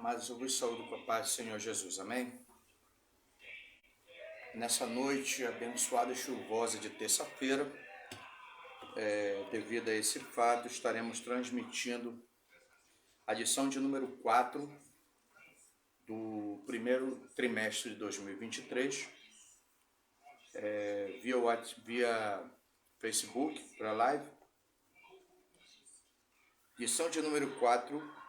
Amados, eu vos saúdo com a paz do Senhor Jesus, amém? Nessa noite abençoada e chuvosa de terça-feira, devido a esse fato, estaremos transmitindo a lição de número 4 do primeiro trimestre de 2023, via Facebook, para live. Lição de número 4,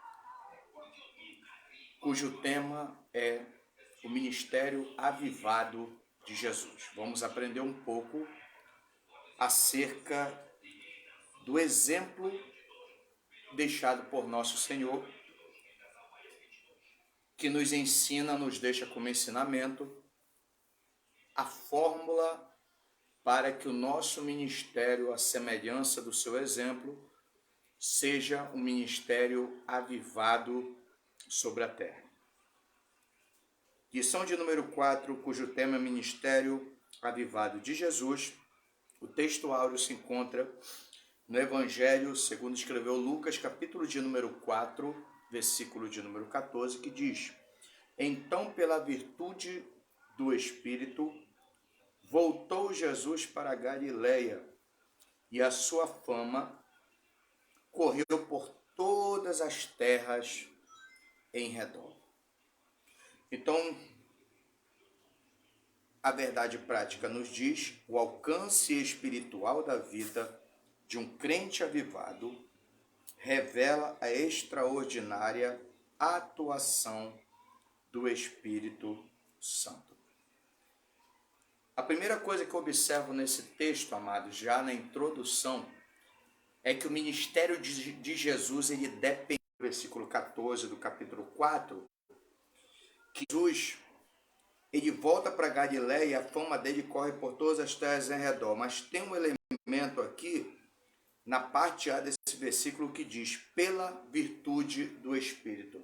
cujo tema é o Ministério Avivado de Jesus. Vamos aprender um pouco acerca do exemplo deixado por nosso Senhor, que nos ensina, nos deixa como ensinamento, a fórmula para que o nosso ministério, à semelhança do seu exemplo, seja um ministério avivado sobre a terra. Lição de número 4, cujo tema é Ministério Avivado de Jesus. O texto áureo se encontra no Evangelho segundo escreveu Lucas, capítulo de número 4, versículo de número 14, que diz: Então, pela virtude do Espírito, voltou Jesus para a Galileia, e a sua fama correu por todas as terras em redor. Então, a verdade prática nos diz o alcance espiritual da vida de um crente avivado revela a extraordinária atuação do Espírito Santo. A primeira coisa que eu observo nesse texto, amados, já na introdução, é que o ministério de Jesus, ele depende, do versículo 14 do capítulo 4, que Jesus, ele volta para Galileia e a fama dele corre por todas as terras em redor. Mas tem um elemento aqui, na parte A desse versículo, que diz, pela virtude do Espírito.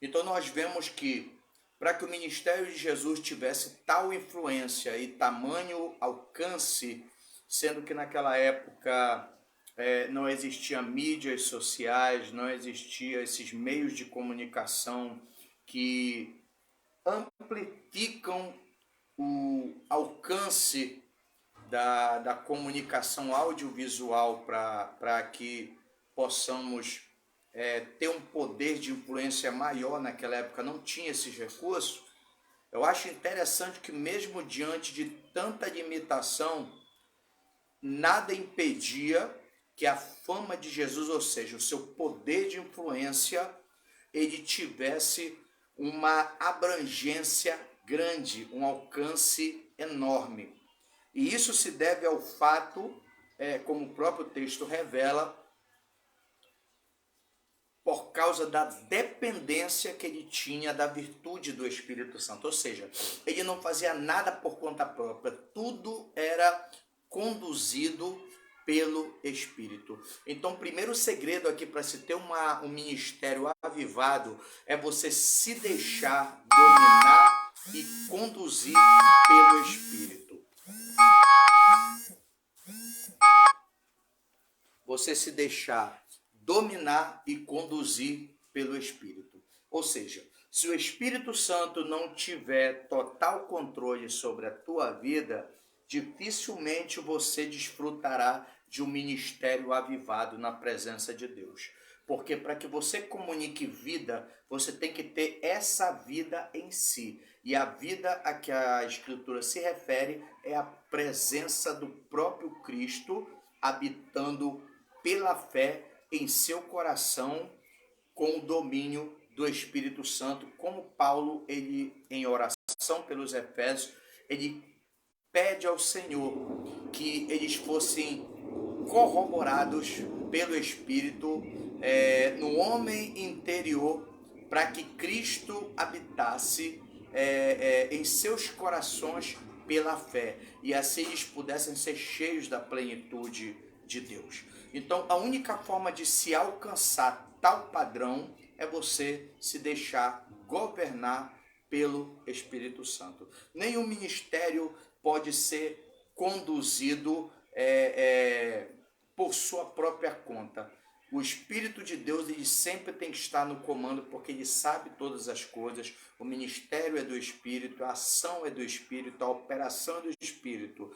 Então nós vemos que, para que o ministério de Jesus tivesse tal influência e tamanho alcance, sendo que naquela época não existiam mídias sociais, não existiam esses meios de comunicação que amplificam o alcance da comunicação audiovisual para que possamos ter um poder de influência maior. Naquela época não tinha esses recursos. Eu acho interessante que mesmo diante de tanta limitação, nada impedia que a fama de Jesus, ou seja, o seu poder de influência, ele tivesse uma abrangência grande, um alcance enorme. E isso se deve ao fato, como o próprio texto revela, por causa da dependência que ele tinha da virtude do Espírito Santo. Ou seja, ele não fazia nada por conta própria, tudo era conduzido pelo Espírito. Então, o primeiro segredo aqui para se ter um ministério avivado é você se deixar dominar e conduzir pelo Espírito. Você se deixar dominar e conduzir pelo Espírito. Ou seja, se o Espírito Santo não tiver total controle sobre a tua vida, dificilmente você desfrutará de um ministério avivado na presença de Deus. Porque para que você comunique vida, você tem que ter essa vida em si. E a vida a que a Escritura se refere é a presença do próprio Cristo habitando pela fé em seu coração com o domínio do Espírito Santo. Como Paulo, ele em oração pelos Efésios, ele pede ao Senhor que eles fossem corroborados pelo Espírito no homem interior, para que Cristo habitasse em seus corações pela fé, e assim eles pudessem ser cheios da plenitude de Deus. Então, a única forma de se alcançar tal padrão é você se deixar governar pelo Espírito Santo. Nenhum ministério pode ser conduzido por sua própria conta. O Espírito de Deus, ele sempre tem que estar no comando, porque ele sabe todas as coisas. O ministério é do Espírito, a ação é do Espírito, a operação é do Espírito.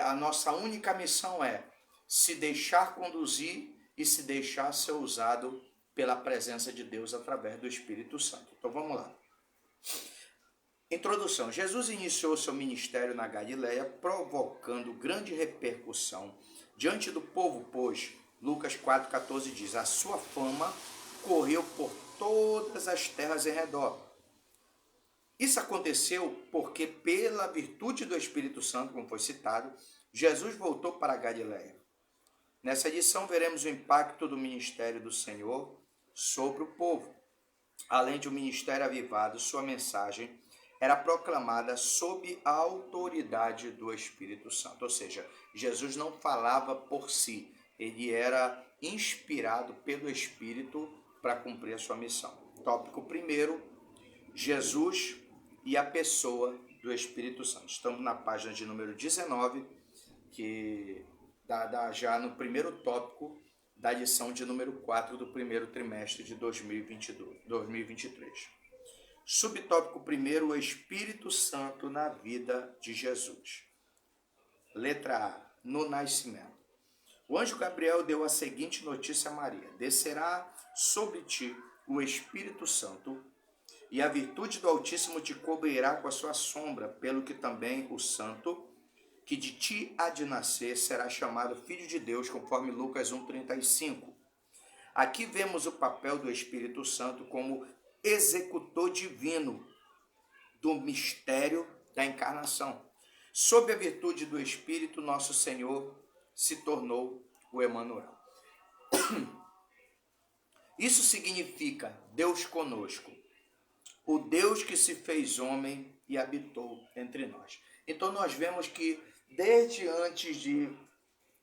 A nossa única missão é se deixar conduzir e se deixar ser usado pela presença de Deus através do Espírito Santo. Então vamos lá. Introdução. Jesus iniciou seu ministério na Galileia, provocando grande repercussão diante do povo, pois Lucas 4,14 diz: a sua fama correu por todas as terras em redor. Isso aconteceu porque, pela virtude do Espírito Santo, como foi citado, Jesus voltou para a Galileia. Nessa edição veremos o impacto do ministério do Senhor sobre o povo. Além de um ministério avivado, sua mensagem era proclamada sob a autoridade do Espírito Santo. Ou seja, Jesus não falava por si, ele era inspirado pelo Espírito para cumprir a sua missão. Tópico 1, Jesus e a pessoa do Espírito Santo. Estamos na página de número 19, que dá já no primeiro tópico da lição de número 4 do primeiro trimestre de 2023. Subtópico 1, o Espírito Santo na vida de Jesus. Letra A, no nascimento. O anjo Gabriel deu a seguinte notícia a Maria: descerá sobre ti o Espírito Santo, e a virtude do Altíssimo te cobrirá com a sua sombra, pelo que também o santo que de ti há de nascer será chamado Filho de Deus, conforme Lucas 1,35. Aqui vemos o papel do Espírito Santo como executor divino do mistério da encarnação. Sob a virtude do Espírito, nosso Senhor se tornou o Emanuel. Isso significa Deus conosco, o Deus que se fez homem e habitou entre nós. Então nós vemos que desde antes de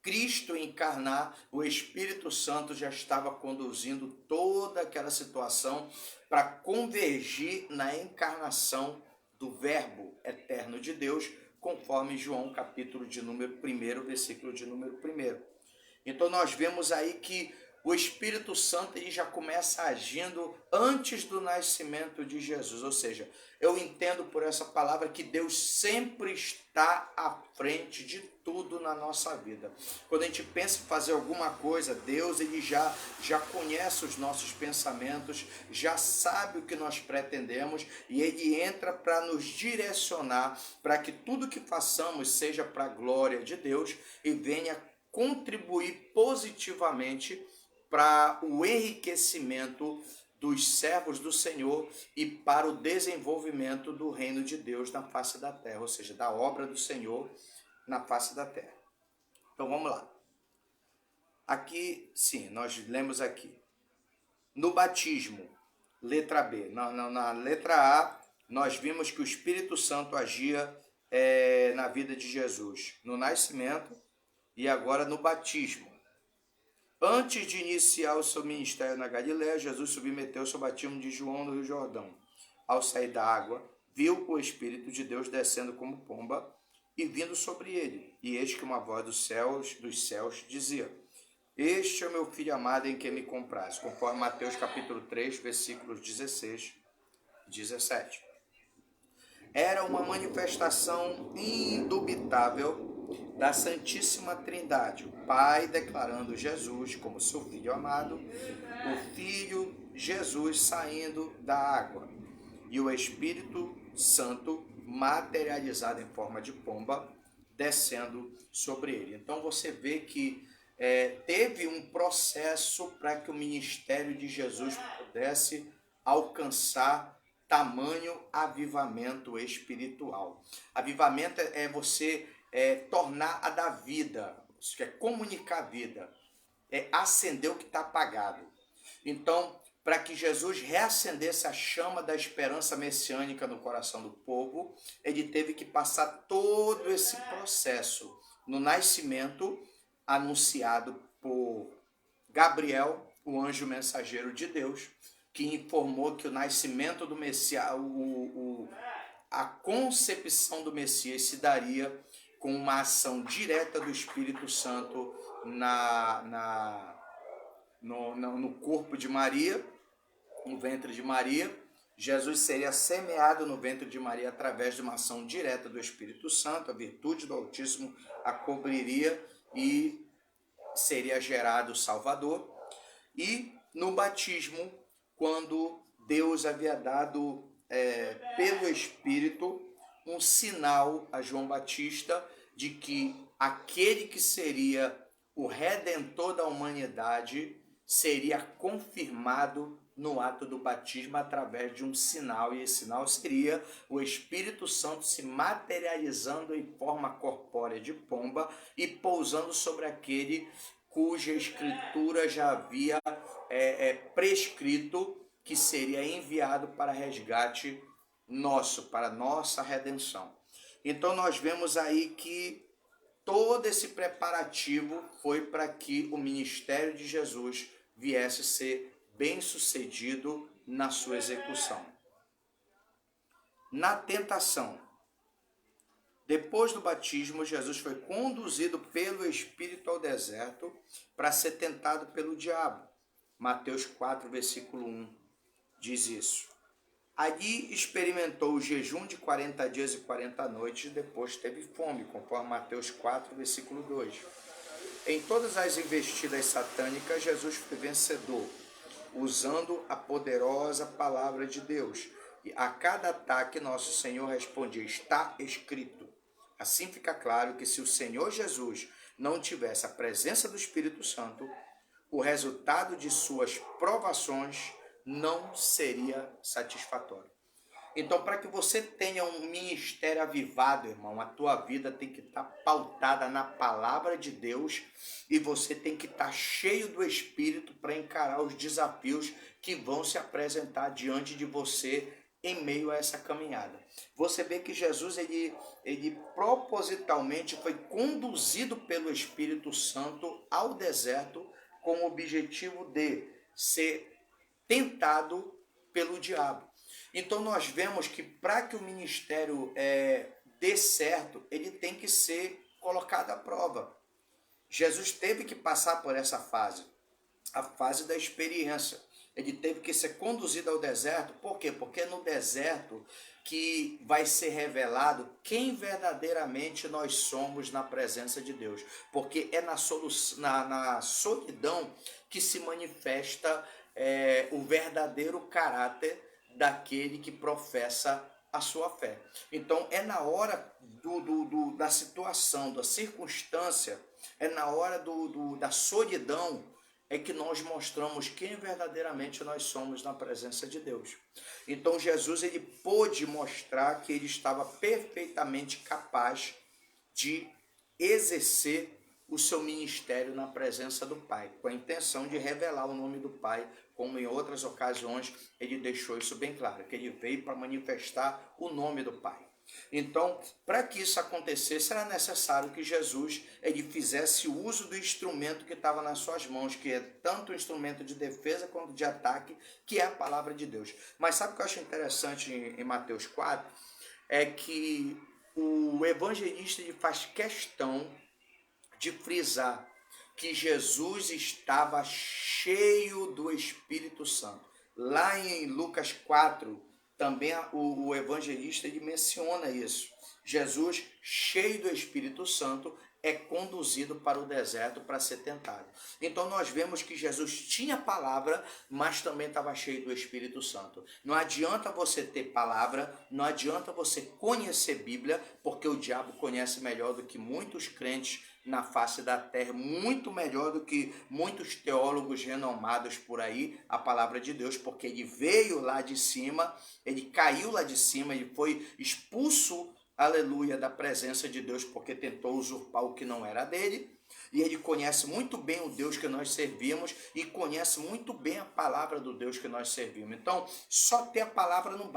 Cristo encarnar, o Espírito Santo já estava conduzindo toda aquela situação para convergir na encarnação do Verbo eterno de Deus, conforme João capítulo de número 1, versículo de número 1. Então nós vemos aí que o Espírito Santo ele já começa agindo antes do nascimento de Jesus. Ou seja, eu entendo por essa palavra que Deus sempre está à frente de tudo na nossa vida. Quando a gente pensa em fazer alguma coisa, Deus ele já conhece os nossos pensamentos, já sabe o que nós pretendemos e ele entra para nos direcionar para que tudo que façamos seja para a glória de Deus e venha contribuir positivamente para o enriquecimento dos servos do Senhor e para o desenvolvimento do reino de Deus na face da terra, ou seja, da obra do Senhor na face da terra. Então vamos lá. Aqui, sim, nós lemos aqui. No batismo, letra B. Na letra A, nós vimos que o Espírito Santo agia na vida de Jesus no nascimento e agora no batismo. Antes de iniciar o seu ministério na Galiléia, Jesus submeteu-se ao batismo de João no Rio Jordão. Ao sair da água, viu o Espírito de Deus descendo como pomba e vindo sobre ele. E eis que uma voz dos céus dizia: este é o meu filho amado em quem me comprazo, conforme Mateus capítulo 3, versículos 16 e 17. Era uma manifestação indubitável da Santíssima Trindade, o Pai declarando Jesus como seu Filho amado, o Filho Jesus saindo da água e o Espírito Santo materializado em forma de pomba descendo sobre ele. Então você vê que teve um processo para que o ministério de Jesus pudesse alcançar tamanho avivamento espiritual. Avivamento é você tornar a dar vida, isso é comunicar a vida, é acender o que está apagado. Então, para que Jesus reacendesse a chama da esperança messiânica no coração do povo, ele teve que passar todo esse processo no nascimento anunciado por Gabriel, o anjo mensageiro de Deus, que informou que o nascimento do Messias, a concepção do Messias se daria com uma ação direta do Espírito Santo no corpo de Maria, no ventre de Maria. Jesus seria semeado no ventre de Maria através de uma ação direta do Espírito Santo, a virtude do Altíssimo a cobriria e seria gerado o Salvador. E no batismo, quando Deus havia dado pelo Espírito um sinal a João Batista de que aquele que seria o Redentor da humanidade seria confirmado no ato do batismo através de um sinal, e esse sinal seria o Espírito Santo se materializando em forma corpórea de pomba e pousando sobre aquele cuja escritura já havia prescrito que seria enviado para resgate nosso, para nossa redenção. Então nós vemos aí que todo esse preparativo foi para que o ministério de Jesus viesse ser bem-sucedido na sua execução. Na tentação, depois do batismo, Jesus foi conduzido pelo Espírito ao deserto para ser tentado pelo diabo. Mateus 4, versículo 1 diz isso. Ali experimentou o jejum de 40 dias e 40 noites, depois teve fome, conforme Mateus 4, versículo 2. Em todas as investidas satânicas, Jesus foi vencedor, usando a poderosa palavra de Deus. E a cada ataque, nosso Senhor respondia: está escrito. Assim fica claro que se o Senhor Jesus não tivesse a presença do Espírito Santo, o resultado de suas provações não seria satisfatório. Então, para que você tenha um ministério avivado, irmão, a tua vida tem que estar pautada na palavra de Deus e você tem que estar cheio do Espírito para encarar os desafios que vão se apresentar diante de você em meio a essa caminhada. Você vê que Jesus, ele propositalmente foi conduzido pelo Espírito Santo ao deserto com o objetivo de ser tentado pelo diabo. Então nós vemos que para que o ministério dê certo, ele tem que ser colocado à prova. Jesus teve que passar por essa fase, a fase da experiência. Ele teve que ser conduzido ao deserto. Por quê? Porque é no deserto que vai ser revelado quem verdadeiramente nós somos na presença de Deus. Porque é na solidão que se manifesta o verdadeiro caráter daquele que professa a sua fé. Então é na hora da situação, da circunstância, é na hora da solidão é que nós mostramos quem verdadeiramente nós somos na presença de Deus. Então Jesus, ele pôde mostrar que ele estava perfeitamente capaz de exercer o seu ministério na presença do Pai, com a intenção de revelar o nome do Pai, como em outras ocasiões ele deixou isso bem claro, que ele veio para manifestar o nome do Pai. Então, para que isso acontecesse, era necessário que Jesus ele fizesse uso do instrumento que estava nas suas mãos, que é tanto o instrumento de defesa quanto de ataque, que é a palavra de Deus. Mas sabe o que eu acho interessante em Mateus 4? É que o evangelista ele faz questão de frisar que Jesus estava cheio do Espírito Santo. Lá em Lucas 4, também o evangelista ele menciona isso. Jesus, cheio do Espírito Santo, é conduzido para o deserto para ser tentado. Então nós vemos que Jesus tinha palavra, mas também estava cheio do Espírito Santo. Não adianta você ter palavra, não adianta você conhecer Bíblia, porque o diabo conhece melhor do que muitos crentes na face da terra, muito melhor do que muitos teólogos renomados por aí, a palavra de Deus, porque ele veio lá de cima, ele caiu lá de cima, ele foi expulso, aleluia, da presença de Deus, porque tentou usurpar o que não era dele, e ele conhece muito bem o Deus que nós servimos, e conhece muito bem a palavra do Deus que nós servimos. Então, só ter a palavra não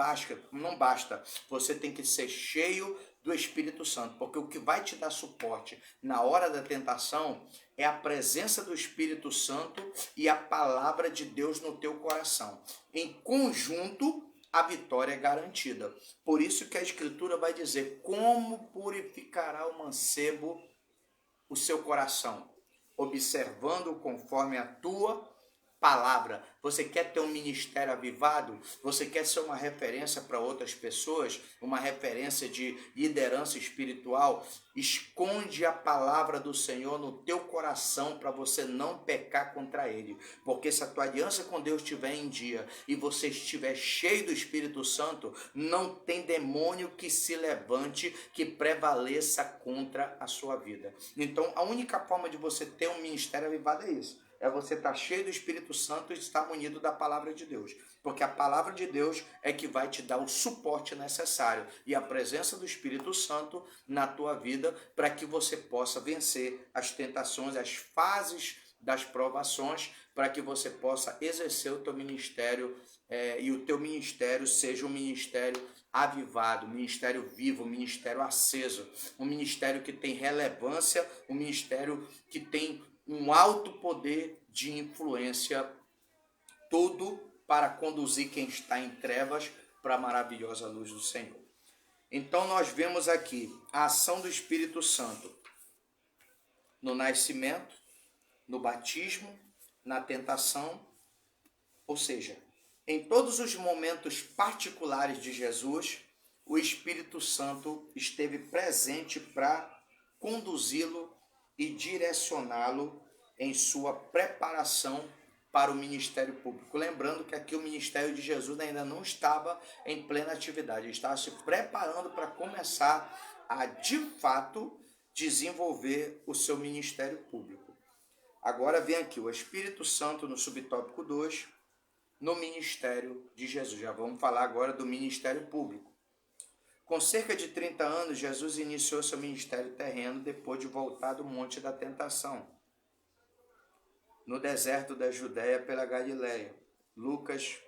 basta, você tem que ser cheio do Espírito Santo, porque o que vai te dar suporte na hora da tentação é a presença do Espírito Santo e a palavra de Deus no teu coração. Em conjunto, a vitória é garantida. Por isso que a Escritura vai dizer: como purificará o mancebo o seu coração? Observando conforme a tua palavra. Você quer ter um ministério avivado? Você quer ser uma referência para outras pessoas? Uma referência de liderança espiritual? Esconde a palavra do Senhor no teu coração para você não pecar contra ele. Porque se a tua aliança com Deus estiver em dia e você estiver cheio do Espírito Santo, não tem demônio que se levante, que prevaleça contra a sua vida. Então, a única forma de você ter um ministério avivado é isso. É você estar cheio do Espírito Santo e estar munido da palavra de Deus. Porque a palavra de Deus é que vai te dar o suporte necessário e a presença do Espírito Santo na tua vida para que você possa vencer as tentações, as fases das provações, para que você possa exercer o teu ministério e o teu ministério seja um ministério avivado, um ministério vivo, um ministério aceso, um ministério que tem relevância, um ministério que tem um alto poder de influência, tudo para conduzir quem está em trevas para a maravilhosa luz do Senhor. Então nós vemos aqui a ação do Espírito Santo no nascimento, no batismo, na tentação, ou seja, em todos os momentos particulares de Jesus, o Espírito Santo esteve presente para conduzi-lo e direcioná-lo em sua preparação para o ministério público. Lembrando que aqui o ministério de Jesus ainda não estava em plena atividade, ele estava se preparando para começar a, de fato, desenvolver o seu ministério público. Agora vem aqui o Espírito Santo no subtópico 2, no ministério de Jesus. Já vamos falar agora do ministério público. Com cerca de 30 anos, Jesus iniciou seu ministério terreno depois de voltar do Monte da Tentação, no deserto da Judéia pela Galileia. Lucas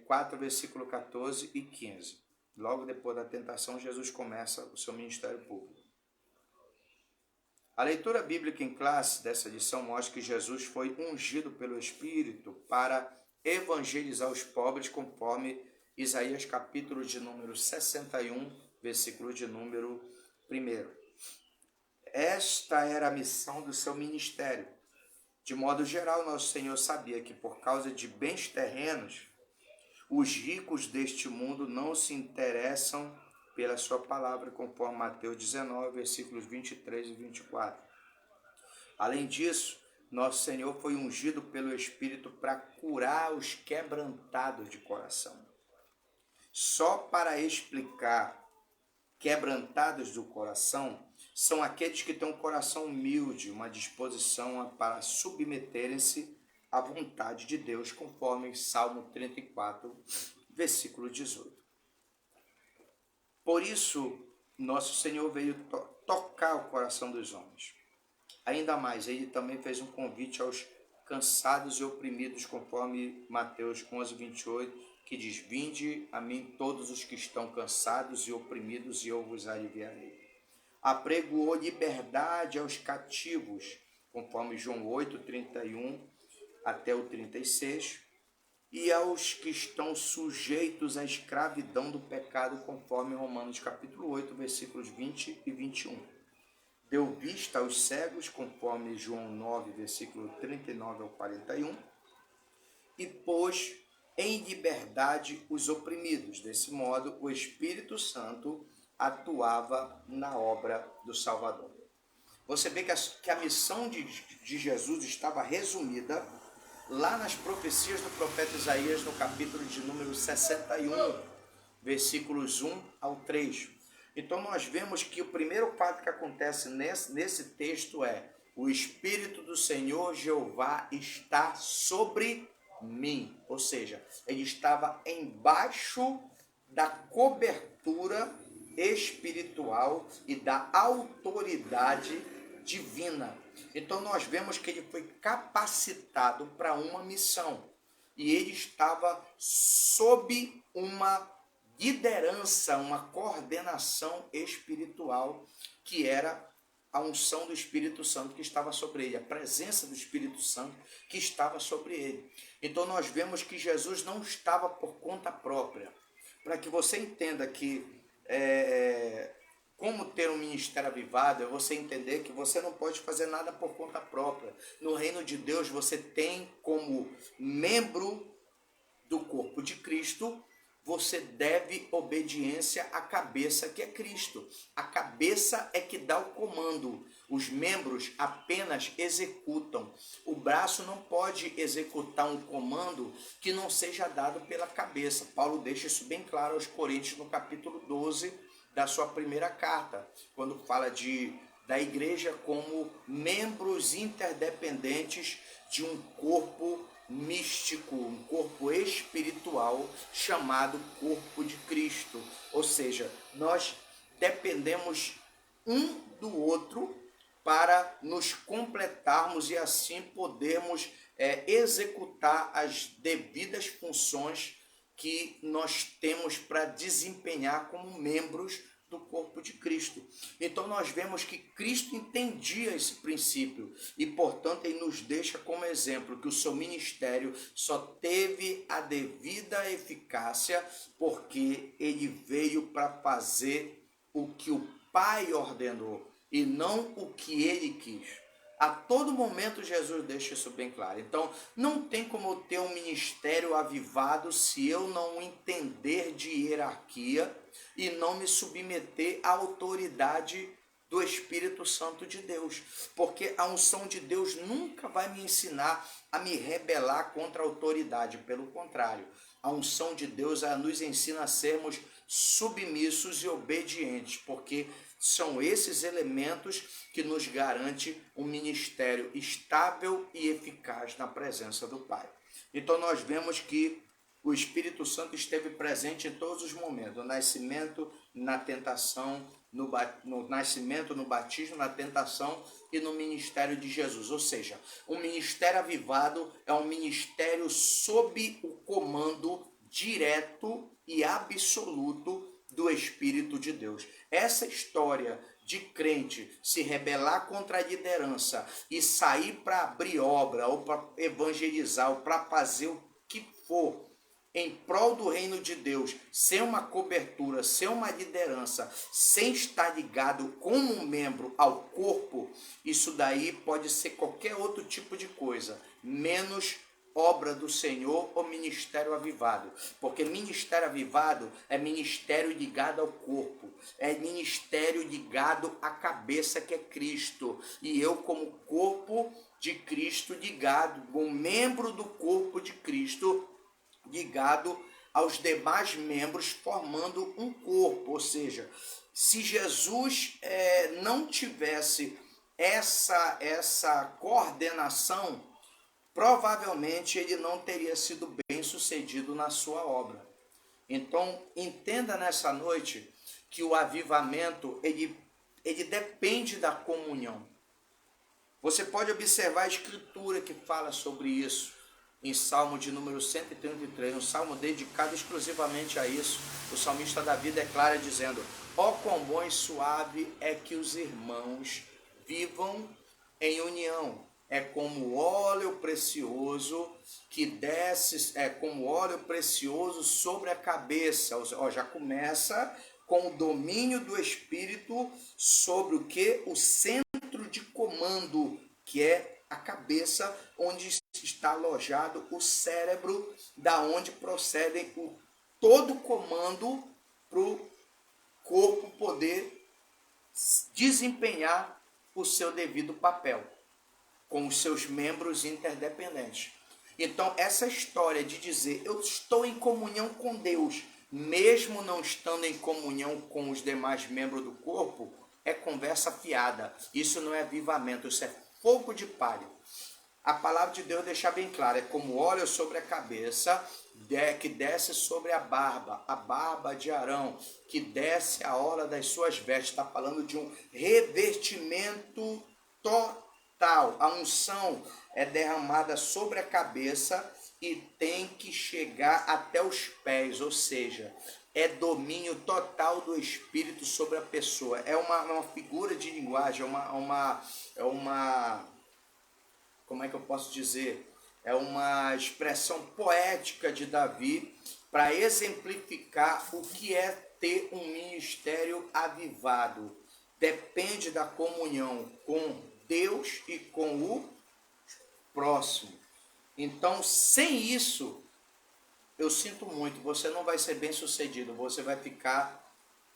4, versículo 14 e 15. Logo depois da tentação, Jesus começa o seu ministério público. A leitura bíblica em classe dessa lição mostra que Jesus foi ungido pelo Espírito para evangelizar os pobres, conforme Isaías capítulo de número 61, versículo de número 1. Esta era a missão do seu ministério. De modo geral, nosso Senhor sabia que por causa de bens terrenos, os ricos deste mundo não se interessam pela sua palavra, conforme Mateus 19, versículos 23 e 24. Além disso, nosso Senhor foi ungido pelo Espírito para curar os quebrantados de coração. Só para explicar, quebrantados do coração são aqueles que têm um coração humilde, uma disposição para submeterem-se à vontade de Deus, conforme Salmo 34, versículo 18. Por isso, nosso Senhor veio tocar o coração dos homens. Ainda mais, ele também fez um convite aos cansados e oprimidos, conforme Mateus 11, 28, que diz: vinde a mim todos os que estão cansados e oprimidos, e eu vos aliviarei. Apregoou liberdade aos cativos, conforme João 8, 31 até o 36, e aos que estão sujeitos à escravidão do pecado, conforme Romanos capítulo 8, versículos 20 e 21. Deu vista aos cegos, conforme João 9, versículo 39 ao 41, e pôs em liberdade os oprimidos. Desse modo, o Espírito Santo atuava na obra do Salvador. Você vê que a missão de Jesus estava resumida lá nas profecias do profeta Isaías, no capítulo de número 61, versículos 1 ao 3. Então nós vemos que o primeiro fato que acontece nesse texto é: o Espírito do Senhor Jeová está sobre mim. Ou seja, ele estava embaixo da cobertura espiritual e da autoridade divina. Então nós vemos que ele foi capacitado para uma missão e ele estava sob uma liderança, uma coordenação espiritual, que era a unção do Espírito Santo que estava sobre ele, a presença do Espírito Santo que estava sobre ele. Então nós vemos que Jesus não estava por conta própria. Para que você entenda que como ter um ministério avivado é você entender que você não pode fazer nada por conta própria. No reino de Deus você tem como membro do corpo de Cristo, você deve obediência à cabeça que é Cristo. A cabeça é que dá o comando. Os membros apenas executam. O braço não pode executar um comando que não seja dado pela cabeça. Paulo deixa isso bem claro aos Coríntios no capítulo 12 da sua primeira carta, quando fala da igreja como membros interdependentes de um corpo místico, um corpo espiritual chamado corpo de Cristo. Ou seja, nós dependemos um do outro para nos completarmos e assim podermos executar as devidas funções que nós temos para desempenhar como membros do corpo de Cristo. Então nós vemos que Cristo entendia esse princípio e, portanto, ele nos deixa como exemplo que o seu ministério só teve a devida eficácia porque ele veio para fazer o que o Pai ordenou e não o que ele quis. A todo momento Jesus deixa isso bem claro. Então, não tem como eu ter um ministério avivado se eu não entender de hierarquia e não me submeter à autoridade do Espírito Santo de Deus. Porque a unção de Deus nunca vai me ensinar a me rebelar contra a autoridade. Pelo contrário, a unção de Deus nos ensina a sermos submissos e obedientes, porque são esses elementos que nos garante um ministério estável e eficaz na presença do Pai. Então nós vemos que o Espírito Santo esteve presente em todos os momentos, no nascimento, na tentação, no nascimento, no batismo, na tentação e no ministério de Jesus. Ou seja, um ministério avivado é um ministério sob o comando direto e absoluto do Espírito de Deus. Essa história de crente se rebelar contra a liderança e sair para abrir obra ou para evangelizar ou para fazer o que for em prol do reino de Deus, sem uma cobertura, sem uma liderança, sem estar ligado como um membro ao corpo, isso daí pode ser qualquer outro tipo de coisa, menos obra do Senhor ou ministério avivado. Porque ministério avivado é ministério ligado ao corpo, é ministério ligado à cabeça que é Cristo. E eu, como corpo de Cristo, ligado, um membro do corpo de Cristo, ligado aos demais membros, formando um corpo. Ou seja, se Jesus não tivesse essa coordenação, provavelmente ele não teria sido bem sucedido na sua obra. Então, entenda nessa noite que o avivamento, ele depende da comunhão. Você pode observar a escritura que fala sobre isso, em Salmo de número 133, um salmo dedicado exclusivamente a isso. O salmista Davi declara dizendo: ó quão bom e suave é que os irmãos vivam em união. É como óleo precioso que desce, é como óleo precioso sobre a cabeça. Já começa com o domínio do Espírito sobre o que? O centro de comando, que é a cabeça, onde está alojado o cérebro, da onde procedem todo o comando para o corpo poder desempenhar o seu devido papel, com os seus membros interdependentes. Então, essa história de dizer eu estou em comunhão com Deus, mesmo não estando em comunhão com os demais membros do corpo, é conversa fiada. Isso não é avivamento, isso é fogo de palha. A palavra de Deus deixa bem claro, é como óleo sobre a cabeça, que desce sobre a barba de Arão, que desce a orla das suas vestes. Está falando de um revestimento total. A unção é derramada sobre a cabeça e tem que chegar até os pés, ou seja, é domínio total do Espírito sobre a pessoa. É uma figura de linguagem, como é que eu posso dizer? É uma expressão poética de Davi para exemplificar o que é ter um ministério avivado. Depende da comunhão com Deus e com o próximo. Então, sem isso, eu sinto muito, você não vai ser bem sucedido, você vai ficar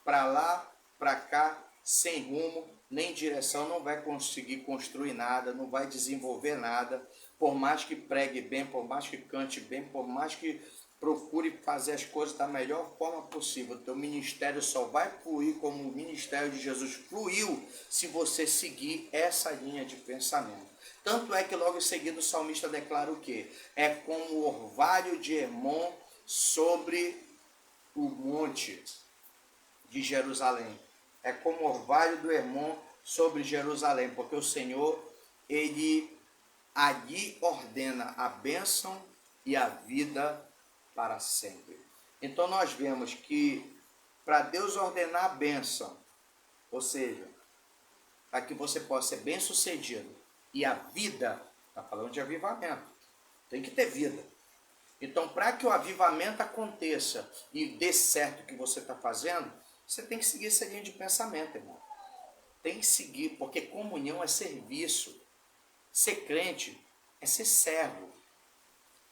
para lá, para cá, sem rumo, nem direção, não vai conseguir construir nada, não vai desenvolver nada, por mais que pregue bem, por mais que cante bem, por mais que procure fazer as coisas da melhor forma possível. O teu ministério só vai fluir como o ministério de Jesus fluiu se você seguir essa linha de pensamento. Tanto é que logo em seguida o salmista declara o quê? É como o orvalho de Hermon sobre o monte de Jerusalém. É como o orvalho do Hermon sobre Jerusalém, porque o Senhor, ele ali ordena a bênção e a vida para sempre. Então nós vemos que para Deus ordenar a bênção, ou seja, para que você possa ser bem sucedido, e a vida, está falando de avivamento, tem que ter vida. Então, para que o avivamento aconteça e dê certo o que você está fazendo, você tem que seguir essa linha de pensamento, irmão. Tem que seguir, porque comunhão é serviço. Ser crente é ser servo.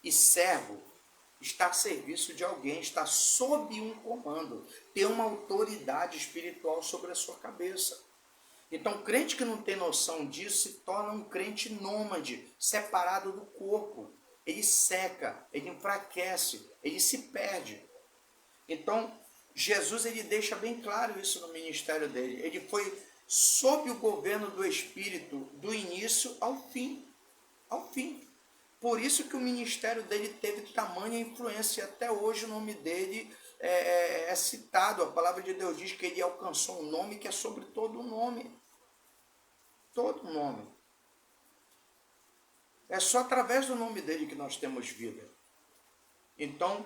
E servo está a serviço de alguém, está sob um comando, tem uma autoridade espiritual sobre a sua cabeça. Então, crente que não tem noção disso se torna um crente nômade, separado do corpo. Ele seca, ele enfraquece, ele se perde. Então, Jesus ele deixa bem claro isso no ministério dele. Ele foi sob o governo do Espírito do início ao fim. Ao fim. Por isso que o ministério dele teve tamanha influência. E até hoje o nome dele é citado. A palavra de Deus diz que ele alcançou um nome que é sobre todo nome. Todo nome. É só através do nome dele que nós temos vida. Então,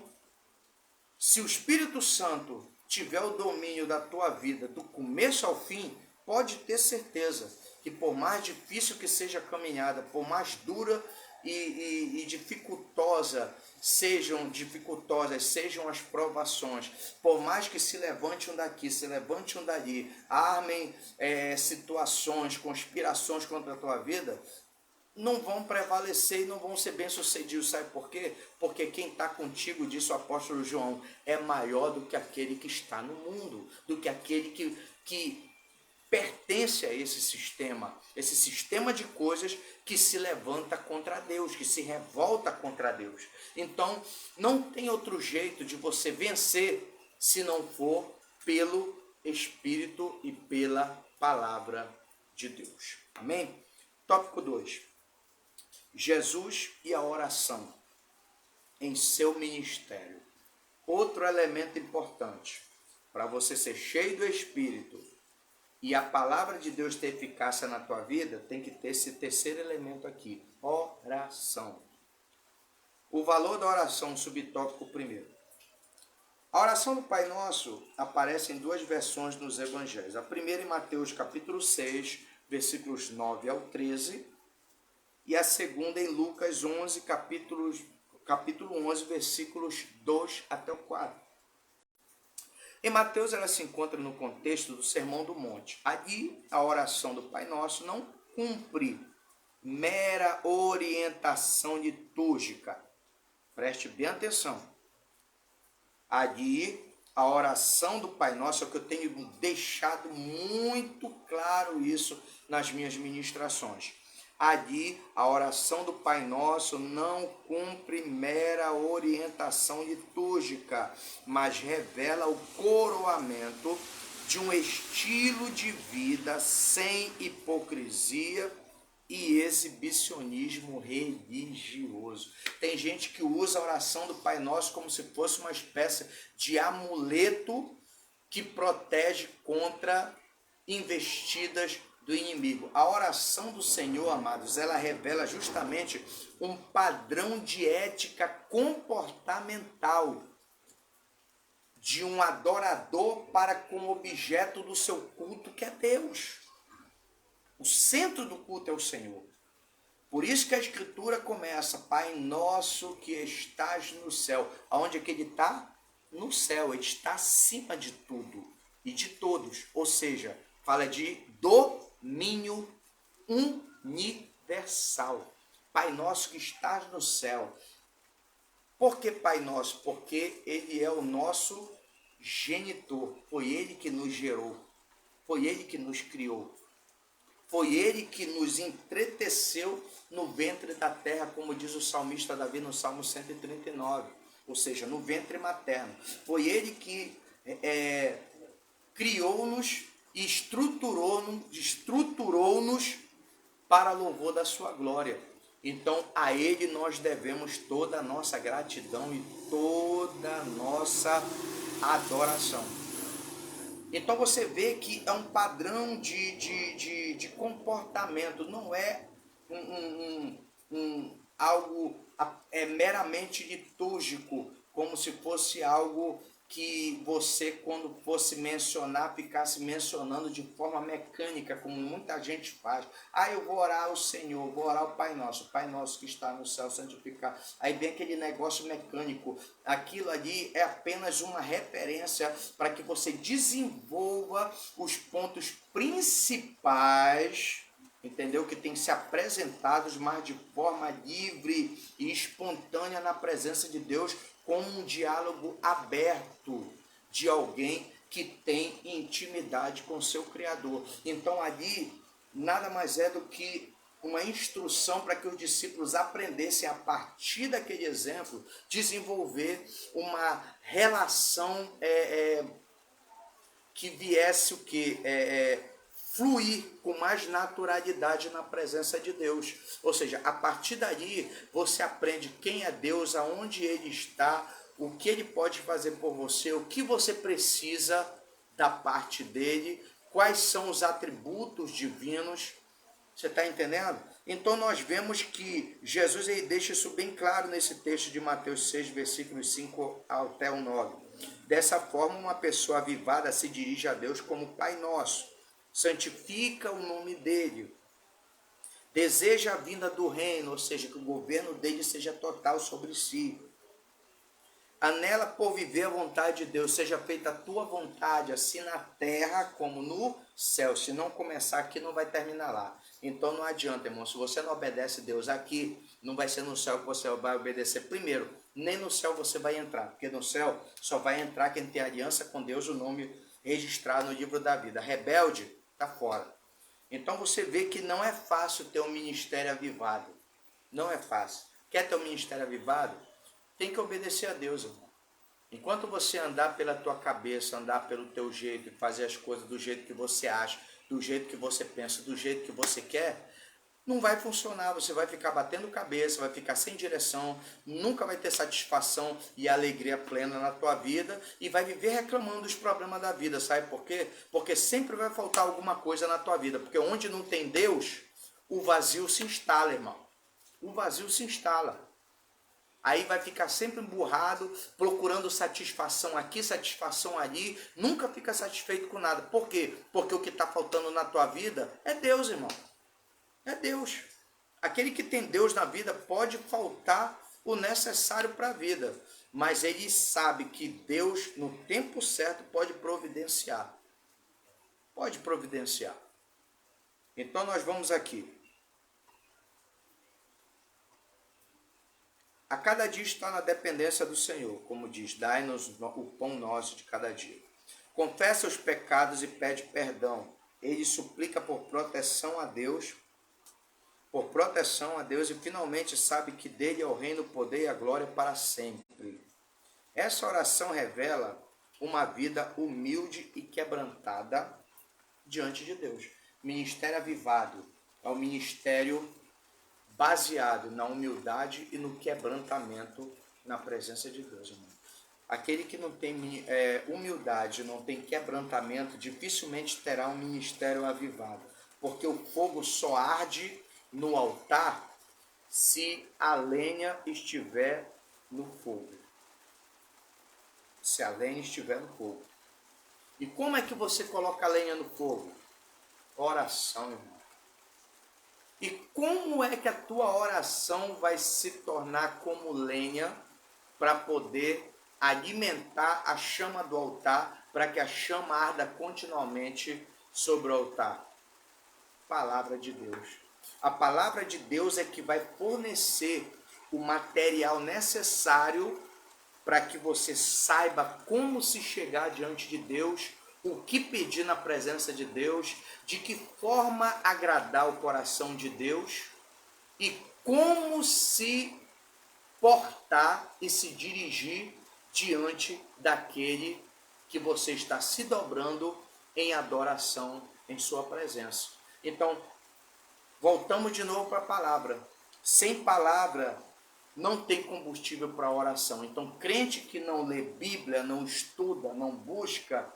se o Espírito Santo tiver o domínio da tua vida do começo ao fim, pode ter certeza que por mais difícil que seja a caminhada, por mais dura e dificultosas sejam as provações, por mais que se levante um daqui, se levante um dali, armem situações, conspirações contra a tua vida, não vão prevalecer e não vão ser bem-sucedidos. Sabe por quê? Porque quem está contigo, disse o apóstolo João, é maior do que aquele que está no mundo, do que aquele que pertence a esse sistema de coisas que se levanta contra Deus, que se revolta contra Deus. Então, não tem outro jeito de você vencer se não for pelo Espírito e pela palavra de Deus. Amém? Tópico 2. Jesus e a oração em seu ministério. Outro elemento importante para você ser cheio do Espírito e a palavra de Deus ter eficácia na tua vida, tem que ter esse terceiro elemento aqui, oração. O valor da oração, subtópico primeiro. A oração do Pai Nosso aparece em duas versões nos evangelhos. A primeira em Mateus capítulo 6, versículos 9 ao 13, e a segunda em Lucas 11, capítulo 11, versículos 2 até o 4. Em Mateus ela se encontra no contexto do Sermão do Monte. Ali a oração do Pai Nosso não cumpre mera orientação litúrgica. Preste bem atenção. Ali a oração do Pai Nosso, é o que eu tenho deixado muito claro isso nas minhas ministrações. Ali, a oração do Pai Nosso não cumpre mera orientação litúrgica, mas revela o coroamento de um estilo de vida sem hipocrisia e exibicionismo religioso. Tem gente que usa a oração do Pai Nosso como se fosse uma espécie de amuleto que protege contra investidas do inimigo. A oração do Senhor, amados, ela revela justamente um padrão de ética comportamental de um adorador para com objeto do seu culto, que é Deus. O centro do culto é o Senhor. Por isso que a Escritura começa, Pai nosso que estás no céu. Aonde é que ele está? No céu. Ele está acima de tudo e de todos. Ou seja, fala de domínio universal. Pai nosso que estás no céu. Por que Pai nosso? Porque ele é o nosso genitor. Foi ele que nos gerou. Foi ele que nos criou. Foi ele que nos entreteceu no ventre da terra, como diz o salmista Davi no Salmo 139. Ou seja, no ventre materno. Foi ele que criou-nos e estruturou-nos para louvor da sua glória. Então, a ele nós devemos toda a nossa gratidão e toda a nossa adoração. Então você vê que é um padrão de comportamento, não é algo meramente litúrgico, como se fosse algo que você, quando fosse mencionar, ficasse mencionando de forma mecânica, como muita gente faz. Eu vou orar ao Senhor, vou orar ao Pai Nosso que está no céu, santificado. Aí vem aquele negócio mecânico. Aquilo ali é apenas uma referência para que você desenvolva os pontos principais, entendeu? Que tem que ser apresentados, mas de forma livre e espontânea na presença de Deus, com um diálogo aberto de alguém que tem intimidade com seu Criador. Então ali nada mais é do que uma instrução para que os discípulos aprendessem, a partir daquele exemplo, desenvolver uma relação que viesse o quê? Fluir com mais naturalidade na presença de Deus. Ou seja, a partir daí você aprende quem é Deus, aonde Ele está, o que Ele pode fazer por você, o que você precisa da parte dEle, quais são os atributos divinos. Você está entendendo? Então nós vemos que Jesus ele deixa isso bem claro nesse texto de Mateus 6, versículos 5 até o 9. Dessa forma, uma pessoa avivada se dirige a Deus como Pai Nosso, santifica o nome dele, deseja a vinda do reino, ou seja, que o governo dele seja total sobre si. Anela por viver a vontade de Deus, seja feita a tua vontade, assim na terra como no céu. Se não começar aqui, não vai terminar lá. Então não adianta, irmão, se você não obedece a Deus aqui, não vai ser no céu que você vai obedecer primeiro. Nem no céu você vai entrar, porque no céu só vai entrar quem tem aliança com Deus, o nome registrado no livro da vida. Rebelde, está fora. Então você vê que não é fácil ter um ministério avivado. Não é fácil. Quer ter um ministério avivado? Tem que obedecer a Deus, irmão. Enquanto você andar pela tua cabeça, andar pelo teu jeito e fazer as coisas do jeito que você acha, do jeito que você pensa, do jeito que você quer, não vai funcionar. Você vai ficar batendo cabeça, vai ficar sem direção, nunca vai ter satisfação e alegria plena na tua vida e vai viver reclamando dos problemas da vida. Sabe por quê? Porque sempre vai faltar alguma coisa na tua vida. Porque onde não tem Deus, o vazio se instala, irmão. O vazio se instala. Aí vai ficar sempre emburrado, procurando satisfação aqui, satisfação ali, nunca fica satisfeito com nada. Por quê? Porque o que está faltando na tua vida é Deus, irmão. É Deus. Aquele que tem Deus na vida pode faltar o necessário para a vida, mas ele sabe que Deus, no tempo certo, pode providenciar. Pode providenciar. Então nós vamos aqui. A cada dia está na dependência do Senhor, como diz, dai-nos o pão nosso de cada dia. Confessa os pecados e pede perdão. Ele suplica por proteção a Deus e finalmente sabe que dele é o reino, o poder e a glória para sempre. Essa oração revela uma vida humilde e quebrantada diante de Deus. Ministério avivado é um ministério baseado na humildade e no quebrantamento na presença de Deus, irmão. Aquele que não tem humildade, não tem quebrantamento, dificilmente terá um ministério avivado, porque o fogo só arde no altar se a lenha estiver no fogo. se a lenha estiver no fogo. E como é que você coloca a lenha no fogo? Oração, irmão. E como é que a tua oração vai se tornar como lenha para poder alimentar a chama do altar, para que a chama arda continuamente sobre o altar? Palavra de Deus. A palavra de Deus é que vai fornecer o material necessário para que você saiba como se chegar diante de Deus, o que pedir na presença de Deus, de que forma agradar o coração de Deus e como se portar e se dirigir diante daquele que você está se dobrando em adoração em sua presença. Então, voltamos de novo para a palavra. Sem palavra, não tem combustível para a oração. Então, crente que não lê Bíblia, não estuda, não busca,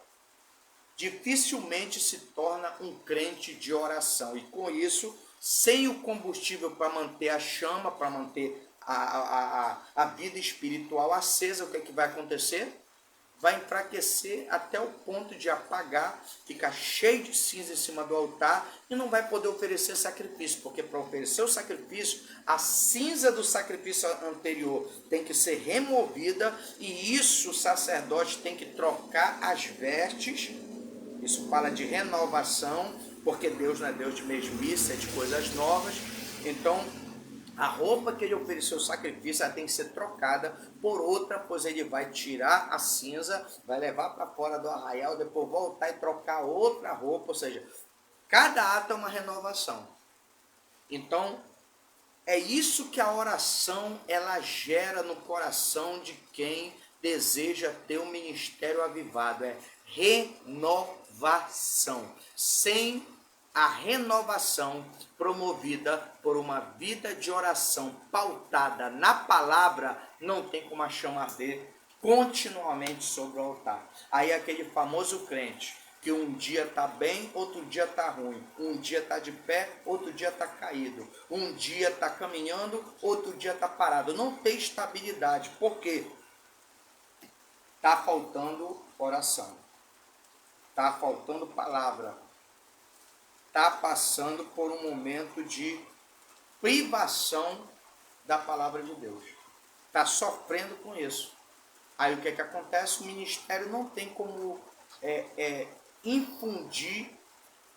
dificilmente se torna um crente de oração. E com isso, sem o combustível para manter a chama, para manter a vida espiritual acesa, o que é que vai acontecer? Vai enfraquecer até o ponto de apagar, ficar cheio de cinza em cima do altar e não vai poder oferecer sacrifício, porque para oferecer o sacrifício, a cinza do sacrifício anterior tem que ser removida e isso o sacerdote tem que trocar as vestes. Isso fala de renovação, porque Deus não é Deus de mesmice, é de coisas novas. Então, a roupa que ele ofereceu o sacrifício, ela tem que ser trocada por outra, pois ele vai tirar a cinza, vai levar para fora do arraial, depois voltar e trocar outra roupa, ou seja, cada ato é uma renovação. Então, é isso que a oração ela gera no coração de quem deseja ter um ministério avivado, é renovação. Sem a renovação promovida por uma vida de oração pautada na palavra, não tem como a chama arder continuamente sobre o altar. Aí aquele famoso crente que um dia está bem, outro dia está ruim, um dia está de pé, outro dia está caído, um dia está caminhando, outro dia está parado, não tem estabilidade. Por quê? Está faltando oração, está faltando palavra, está passando por um momento de privação da palavra de Deus. Está sofrendo com isso. Aí o que é que acontece? O ministério não tem como infundir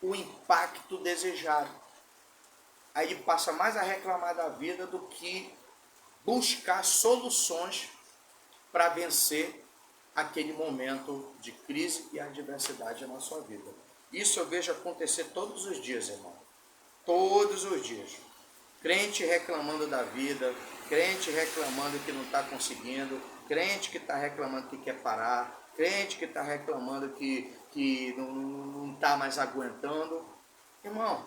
o impacto desejado. Aí ele passa mais a reclamar da vida do que buscar soluções para vencer aquele momento de crise e adversidade na sua vida. Isso eu vejo acontecer todos os dias, irmão. Todos os dias. Crente reclamando da vida, crente reclamando que não está conseguindo, crente que está reclamando que quer parar, crente que está reclamando que não está mais aguentando. Irmão,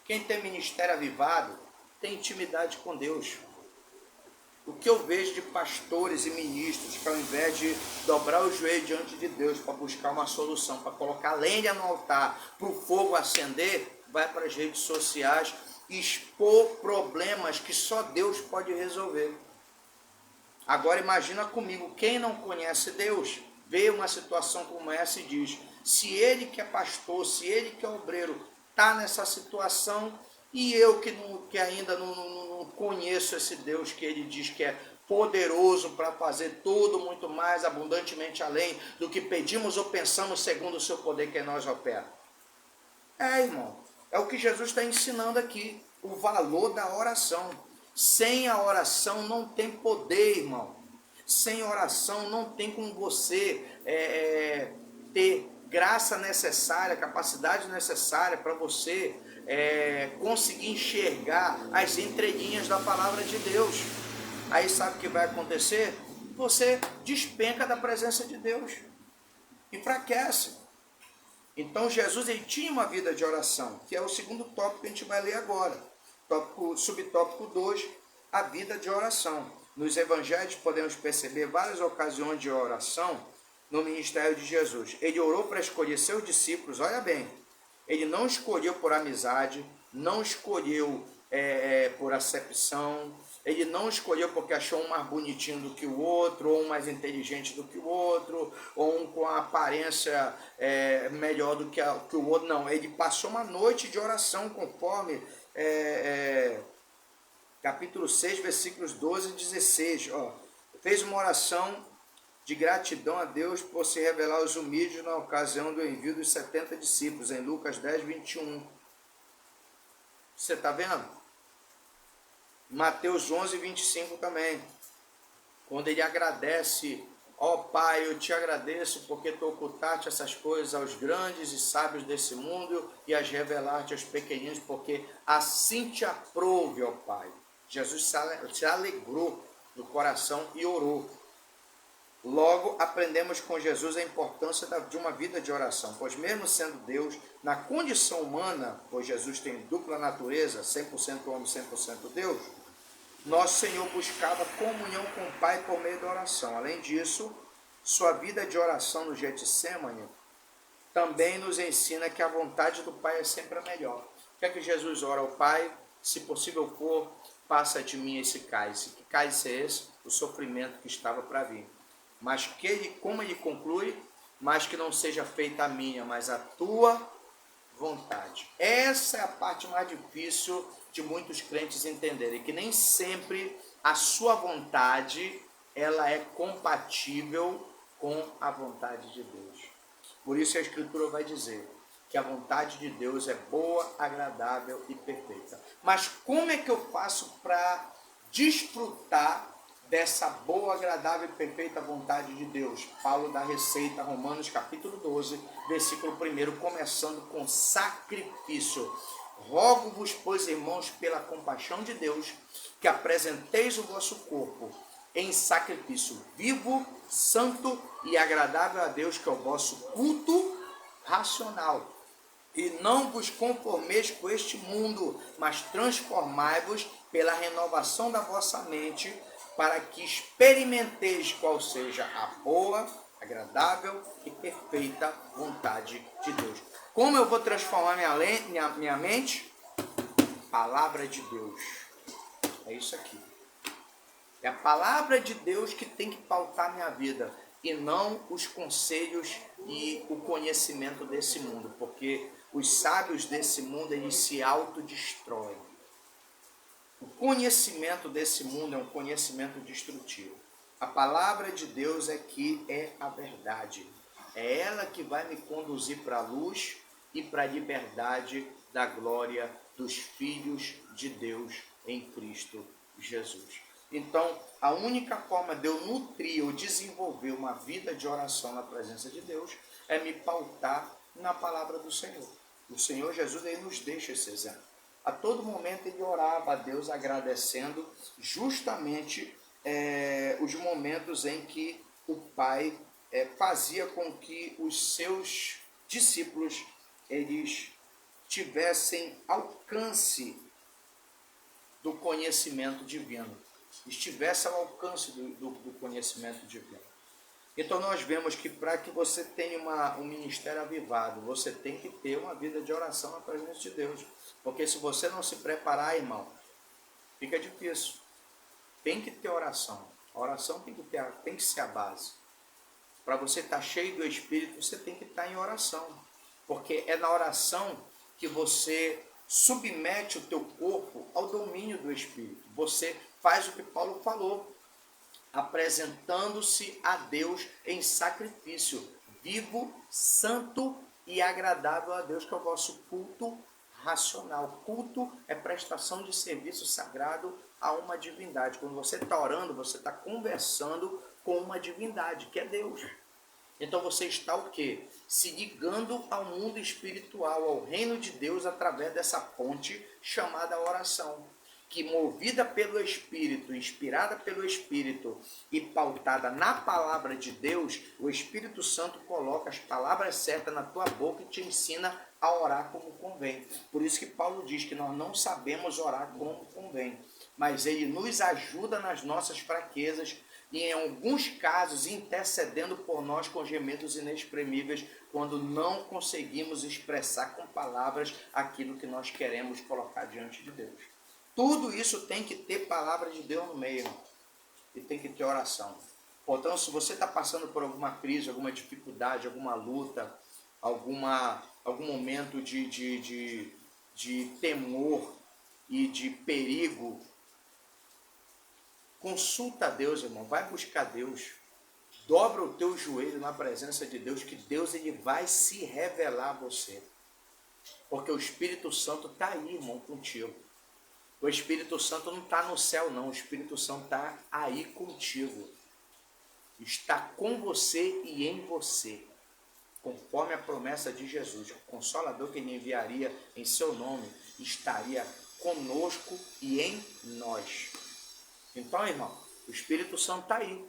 quem tem ministério avivado tem intimidade com Deus. O que eu vejo de pastores e ministros que ao invés de dobrar o joelho diante de Deus para buscar uma solução, para colocar lenha no altar, para o fogo acender, vai para as redes sociais expor problemas que só Deus pode resolver. Agora imagina comigo, quem não conhece Deus, vê uma situação como essa e diz, se ele que é pastor, se ele que é obreiro, está nessa situação, e eu que ainda não conheço esse Deus que ele diz que é poderoso para fazer tudo muito mais abundantemente além do que pedimos ou pensamos segundo o seu poder que em nós opera. Irmão, é o que Jesus está ensinando aqui, o valor da oração. Sem a oração não tem poder, irmão. Sem oração não tem como você ter graça necessária, capacidade necessária para você conseguir enxergar as entrelinhas da palavra de Deus. Aí sabe o que vai acontecer? Você despenca da presença de Deus, enfraquece. Então Jesus ele tinha uma vida de oração, que é o segundo tópico que a gente vai ler agora. Subtópico 2, a vida de oração. Nos evangelhos podemos perceber várias ocasiões de oração no ministério de Jesus. Ele orou para escolher seus discípulos, olha bem, ele não escolheu por amizade, não escolheu por acepção, Ele não escolheu porque achou um mais bonitinho do que o outro, ou um mais inteligente do que o outro, ou um com a aparência melhor do que o outro. Não, ele passou uma noite de oração, conforme capítulo 6, versículos 12 e 16. Ó, fez uma oração de gratidão a Deus por se revelar aos humildes na ocasião do envio dos 70 discípulos, em Lucas 10, 21. Você está vendo? Mateus 11, 25 também, quando ele agradece: ó Pai, eu te agradeço porque tu ocultaste essas coisas aos grandes e sábios desse mundo e as revelaste aos pequeninos, porque assim te aprouve, ó Pai. Jesus se alegrou no coração e orou. Logo, aprendemos com Jesus a importância de uma vida de oração, pois mesmo sendo Deus, na condição humana, pois Jesus tem dupla natureza, 100% homem, 100% Deus, nosso Senhor buscava comunhão com o Pai por meio da oração. Além disso, sua vida de oração no Getsêmani também nos ensina que a vontade do Pai é sempre a melhor. O que é que Jesus ora ao Pai? Se possível for, passa de mim esse cálice. Que cálice é esse? O sofrimento que estava para vir. Mas como ele conclui? Mas que não seja feita a minha, mas a tua vontade. Essa é a parte mais difícil de muitos crentes entenderem, que nem sempre a sua vontade ela é compatível com a vontade de Deus. Por isso a Escritura vai dizer que a vontade de Deus é boa, agradável e perfeita. Mas como é que eu faço para desfrutar dessa boa, agradável e perfeita vontade de Deus? Paulo dá receita, Romanos capítulo 12, versículo 1, começando com sacrifício. Rogo-vos, pois, irmãos, pela compaixão de Deus, que apresenteis o vosso corpo em sacrifício vivo, santo e agradável a Deus, que é o vosso culto racional. E não vos conformeis com este mundo, mas transformai-vos pela renovação da vossa mente, para que experimenteis qual seja a boa, agradável e perfeita vontade de Deus. Como eu vou transformar minha mente? Palavra de Deus. É isso aqui. É a palavra de Deus que tem que pautar minha vida, e não os conselhos e o conhecimento desse mundo, porque os sábios desse mundo, eles se autodestroem. O conhecimento desse mundo é um conhecimento destrutivo. A palavra de Deus é que é a verdade. É ela que vai me conduzir para a luz e para a liberdade da glória dos filhos de Deus em Cristo Jesus. Então, a única forma de eu nutrir ou desenvolver uma vida de oração na presença de Deus é me pautar na palavra do Senhor. O Senhor Jesus, ele nos deixa esse exemplo. A todo momento ele orava a Deus agradecendo justamente os momentos em que o Pai fazia com que os seus discípulos eles tivessem alcance do conhecimento divino. Estivesse ao alcance do conhecimento divino. Então nós vemos que para que você tenha um ministério avivado, você tem que ter uma vida de oração na presença de Deus. Porque se você não se preparar, irmão, fica difícil. Tem que ter oração. A oração tem que ser a base. Para você estar cheio do Espírito, você tem que estar em oração. Porque é na oração que você submete o teu corpo ao domínio do Espírito. Você faz o que Paulo falou, apresentando-se a Deus em sacrifício vivo, santo e agradável a Deus, que é o vosso culto racional. Culto é prestação de serviço sagrado a uma divindade. Quando você está orando, você está conversando com uma divindade, que é Deus. Então você está o quê? Se ligando ao mundo espiritual, ao reino de Deus, através dessa ponte chamada oração, que movida pelo Espírito, inspirada pelo Espírito e pautada na palavra de Deus, o Espírito Santo coloca as palavras certas na tua boca e te ensina a orar como convém. Por isso que Paulo diz que nós não sabemos orar como convém, mas ele nos ajuda nas nossas fraquezas e em alguns casos intercedendo por nós com gemidos inexprimíveis, quando não conseguimos expressar com palavras aquilo que nós queremos colocar diante de Deus. Tudo isso tem que ter palavra de Deus no meio, irmão. E tem que ter oração. Portanto, se você está passando por alguma crise, alguma dificuldade, alguma luta, algum momento de temor e de perigo, consulta a Deus, irmão. Vai buscar Deus. Dobra o teu joelho na presença de Deus, que Deus ele vai se revelar a você. Porque o Espírito Santo está aí, irmão, contigo. O Espírito Santo não está no céu, não. O Espírito Santo está aí contigo. Está com você e em você. Conforme a promessa de Jesus. O Consolador que ele enviaria em seu nome estaria conosco e em nós. Então, irmão, o Espírito Santo está aí.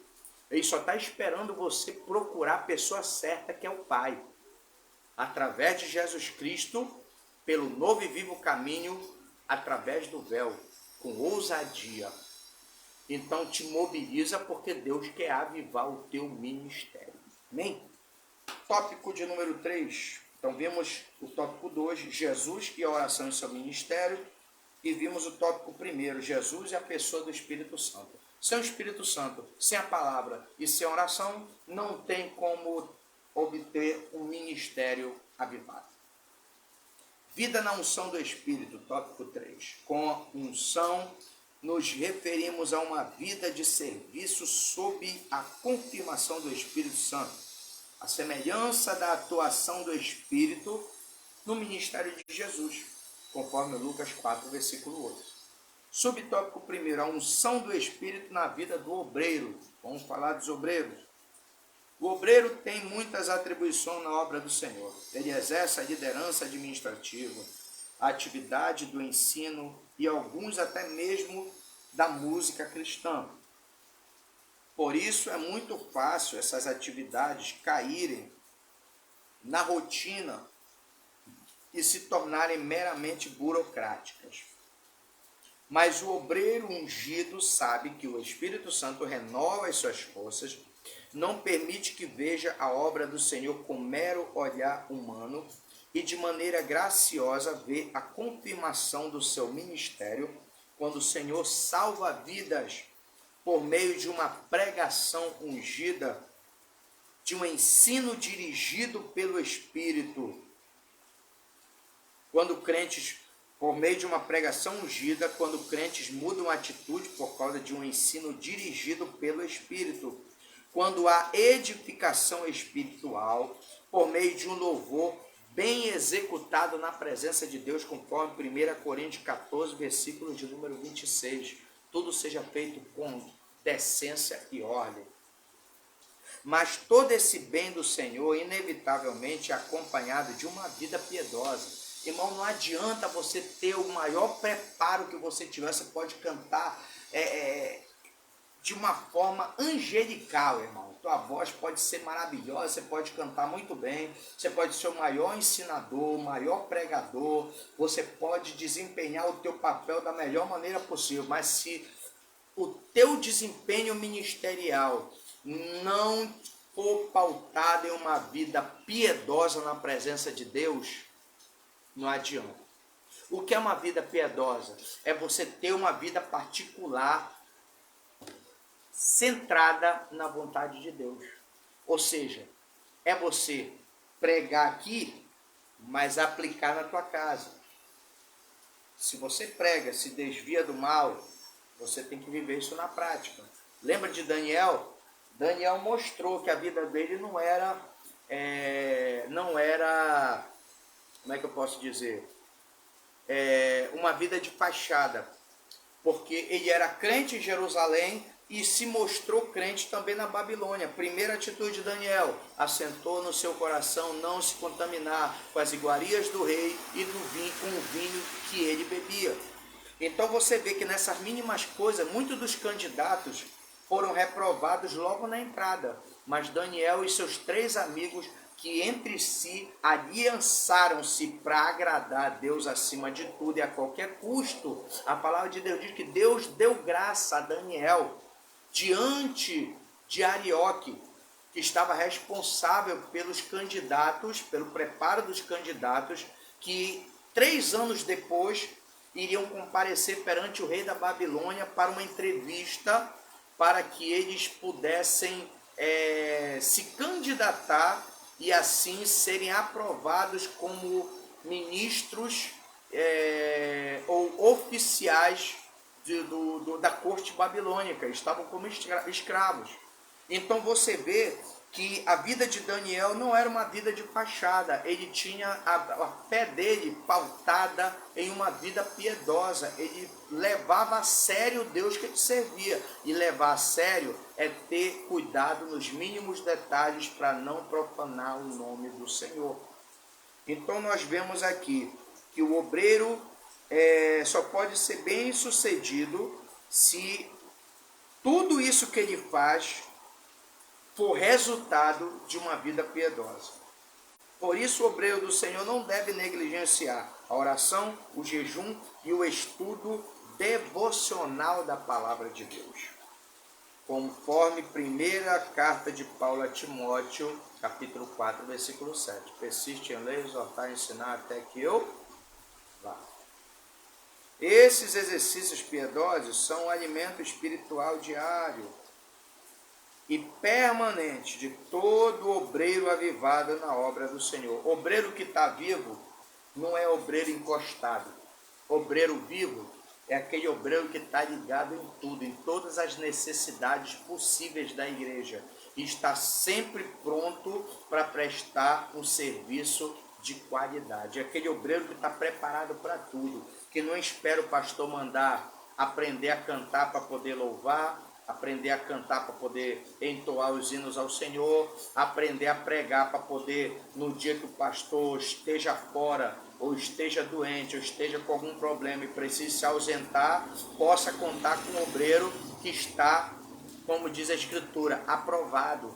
Ele só está esperando você procurar a pessoa certa, que é o Pai. Através de Jesus Cristo, pelo novo e vivo caminho, através do véu, com ousadia. Então te mobiliza, porque Deus quer avivar o teu ministério. Amém? Tópico de número 3. Então vimos o tópico 2, Jesus e a oração em seu ministério. E vimos o tópico 1, Jesus e a pessoa do Espírito Santo. Sem o Espírito Santo, sem a palavra e sem a oração, não tem como obter um ministério avivado. Vida na unção do Espírito, tópico 3. Com unção, nos referimos a uma vida de serviço sob a confirmação do Espírito Santo. A semelhança da atuação do Espírito no ministério de Jesus, conforme Lucas 4, versículo 8. Subtópico 1, a unção do Espírito na vida do obreiro. Vamos falar dos obreiros. O obreiro tem muitas atribuições na obra do Senhor. Ele exerce a liderança administrativa, a atividade do ensino e alguns até mesmo da música cristã. Por isso é muito fácil essas atividades caírem na rotina e se tornarem meramente burocráticas. Mas o obreiro ungido sabe que o Espírito Santo renova as suas forças, não permite que veja a obra do Senhor com mero olhar humano e de maneira graciosa vê a confirmação do seu ministério quando o Senhor salva vidas por meio de uma pregação ungida, de um ensino dirigido pelo Espírito. Quando crentes, por meio de uma pregação ungida, quando crentes mudam a atitude por causa de um ensino dirigido pelo Espírito. Quando há edificação espiritual, por meio de um louvor bem executado na presença de Deus, conforme 1 Coríntios 14, versículo de número 26. Tudo seja feito com decência e ordem. Mas todo esse bem do Senhor, inevitavelmente, é acompanhado de uma vida piedosa. Irmão, não adianta você ter o maior preparo que você tiver, você pode cantar de uma forma angelical, irmão. Tua voz pode ser maravilhosa, você pode cantar muito bem, você pode ser o maior ensinador, o maior pregador, você pode desempenhar o teu papel da melhor maneira possível, mas se o teu desempenho ministerial não for pautado em uma vida piedosa na presença de Deus, não adianta. O que é uma vida piedosa? É você ter uma vida particular centrada na vontade de Deus. Ou seja, é você pregar aqui, mas aplicar na tua casa. Se você prega, se desvia do mal, você tem que viver isso na prática. Lembra de Daniel? Daniel mostrou que a vida dele não era, como é que eu posso dizer? Uma vida de fachada. Porque ele era crente em Jerusalém e se mostrou crente também na Babilônia. Primeira atitude de Daniel: assentou no seu coração não se contaminar com as iguarias do rei e com o vinho que ele bebia. Então você vê que nessas mínimas coisas, muitos dos candidatos foram reprovados logo na entrada. Mas Daniel e seus 3 amigos, que entre si aliançaram-se para agradar a Deus acima de tudo e a qualquer custo. A palavra de Deus diz que Deus deu graça a Daniel diante de Arioque, que estava responsável pelos candidatos, pelo preparo dos candidatos, que 3 anos depois iriam comparecer perante o rei da Babilônia para uma entrevista, para que eles pudessem se candidatar e assim serem aprovados como ministros ou oficiais da corte babilônica, estavam como escravos. Então você vê que a vida de Daniel não era uma vida de fachada, ele tinha a fé dele pautada em uma vida piedosa, ele levava a sério o Deus que ele servia, e levar a sério é ter cuidado nos mínimos detalhes para não profanar o nome do Senhor. Então nós vemos aqui que o obreiro só pode ser bem sucedido se tudo isso que ele faz for resultado de uma vida piedosa. Por isso o obreiro do Senhor não deve negligenciar a oração, o jejum e o estudo devocional da palavra de Deus. Conforme primeira carta de Paulo a Timóteo, capítulo 4, versículo 7. Persiste em ler, exortar, ensinar até que eu vá. Esses exercícios piedosos são um alimento espiritual diário e permanente de todo obreiro avivado na obra do Senhor. Obreiro que está vivo não é obreiro encostado. Obreiro vivo é aquele obreiro que está ligado em tudo, em todas as necessidades possíveis da igreja, e está sempre pronto para prestar um serviço de qualidade. É aquele obreiro que está preparado para tudo, que não espera o pastor mandar aprender a cantar para poder louvar, aprender a cantar para poder entoar os hinos ao Senhor, aprender a pregar para poder, no dia que o pastor esteja fora, ou esteja doente, ou esteja com algum problema e precise se ausentar, possa contar com um obreiro que está, como diz a Escritura, aprovado.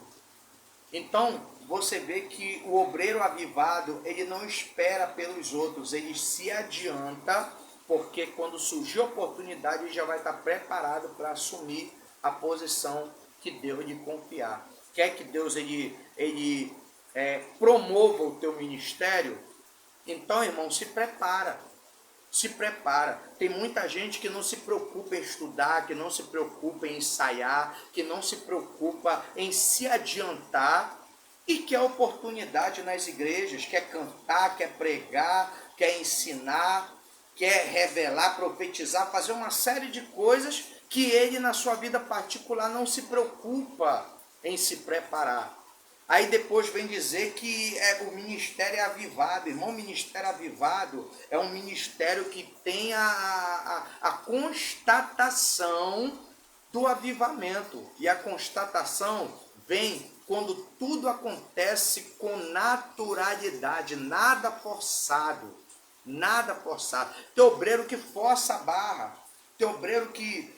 Então, você vê que o obreiro avivado, ele não espera pelos outros, ele se adianta, porque quando surgir a oportunidade, ele já vai estar preparado para assumir a posição que Deus lhe confiar. Quer que Deus promova o teu ministério? Então, irmão, se prepara. Se prepara. Tem muita gente que não se preocupa em estudar, que não se preocupa em ensaiar, que não se preocupa em se adiantar e quer oportunidade nas igrejas, quer cantar, quer pregar, quer ensinar, quer revelar, profetizar, fazer uma série de coisas que ele, na sua vida particular, não se preocupa em se preparar. Aí depois vem dizer que o ministério é avivado. Irmão, o ministério avivado é um ministério que tem a constatação do avivamento. E a constatação vem quando tudo acontece com naturalidade, nada forçado. Nada forçado. Tem obreiro que força a barra. Tem obreiro que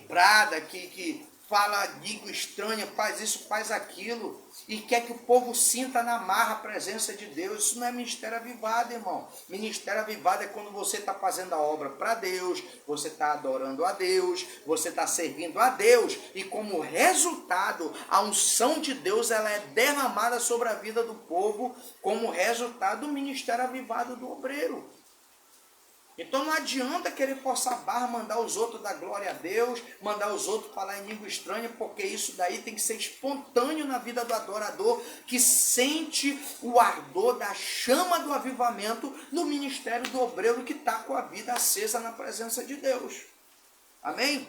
brada, que fala língua estranha, faz isso, faz aquilo, e quer que o povo sinta na marra a presença de Deus. Isso não é ministério avivado, irmão. Ministério avivado é quando você está fazendo a obra para Deus, você está adorando a Deus, você está servindo a Deus, e como resultado, a unção de Deus ela é derramada sobre a vida do povo, como resultado do ministério avivado do obreiro. Então não adianta querer forçar a barra, mandar os outros dar glória a Deus, mandar os outros falar em língua estranha, porque isso daí tem que ser espontâneo na vida do adorador, que sente o ardor da chama do avivamento no ministério do obreiro que está com a vida acesa na presença de Deus. Amém?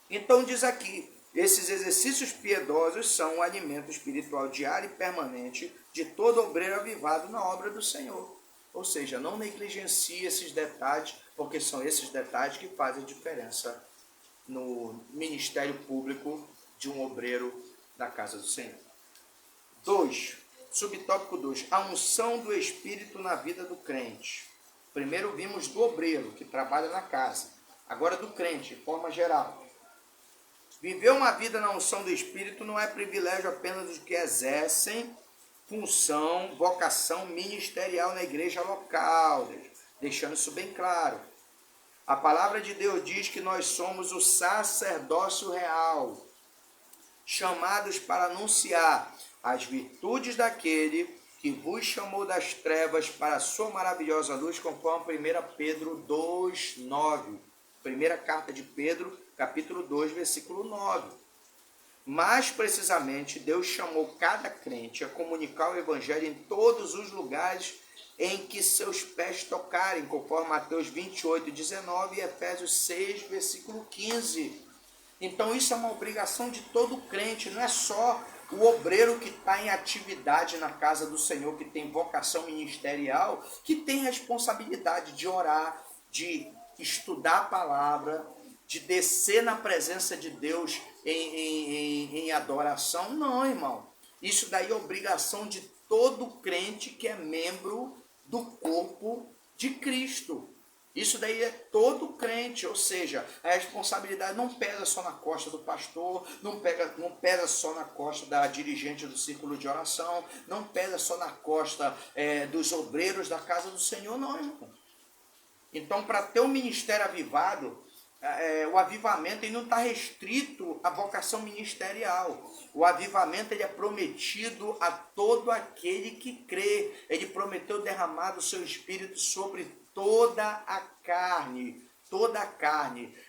Então diz aqui, esses exercícios piedosos são um alimento espiritual diário e permanente de todo obreiro avivado na obra do Senhor. Ou seja, não negligencie esses detalhes, porque são esses detalhes que fazem diferença no ministério público de um obreiro da casa do Senhor. 2. Subtópico 2. A unção do Espírito na vida do crente. Primeiro vimos do obreiro, que trabalha na casa. Agora do crente, de forma geral. Viver uma vida na unção do Espírito não é privilégio apenas dos que exercem função, vocação ministerial na igreja local, deixando isso bem claro. A palavra de Deus diz que nós somos o sacerdócio real, chamados para anunciar as virtudes daquele que vos chamou das trevas para a sua maravilhosa luz, conforme 1 Pedro 2:9. Primeira carta de Pedro, capítulo 2, versículo 9. Mais precisamente, Deus chamou cada crente a comunicar o evangelho em todos os lugares em que seus pés tocarem, conforme Mateus 28:19 e Efésios 6, versículo 15. Então isso é uma obrigação de todo crente, não é só o obreiro que está em atividade na casa do Senhor, que tem vocação ministerial, que tem responsabilidade de orar, de estudar a palavra, de descer na presença de Deus em adoração. Não, irmão. Isso daí é obrigação de todo crente que é membro do corpo de Cristo. Isso daí é todo crente, ou seja, a responsabilidade não pesa só na costa do pastor, não pesa só na costa da dirigente do círculo de oração, não pesa só na costa dos obreiros da casa do Senhor, não, irmão. Então, para ter um ministério avivado, o avivamento ele não está restrito à vocação ministerial. O avivamento ele é prometido a todo aquele que crê. Ele prometeu derramar o seu Espírito sobre toda a carne,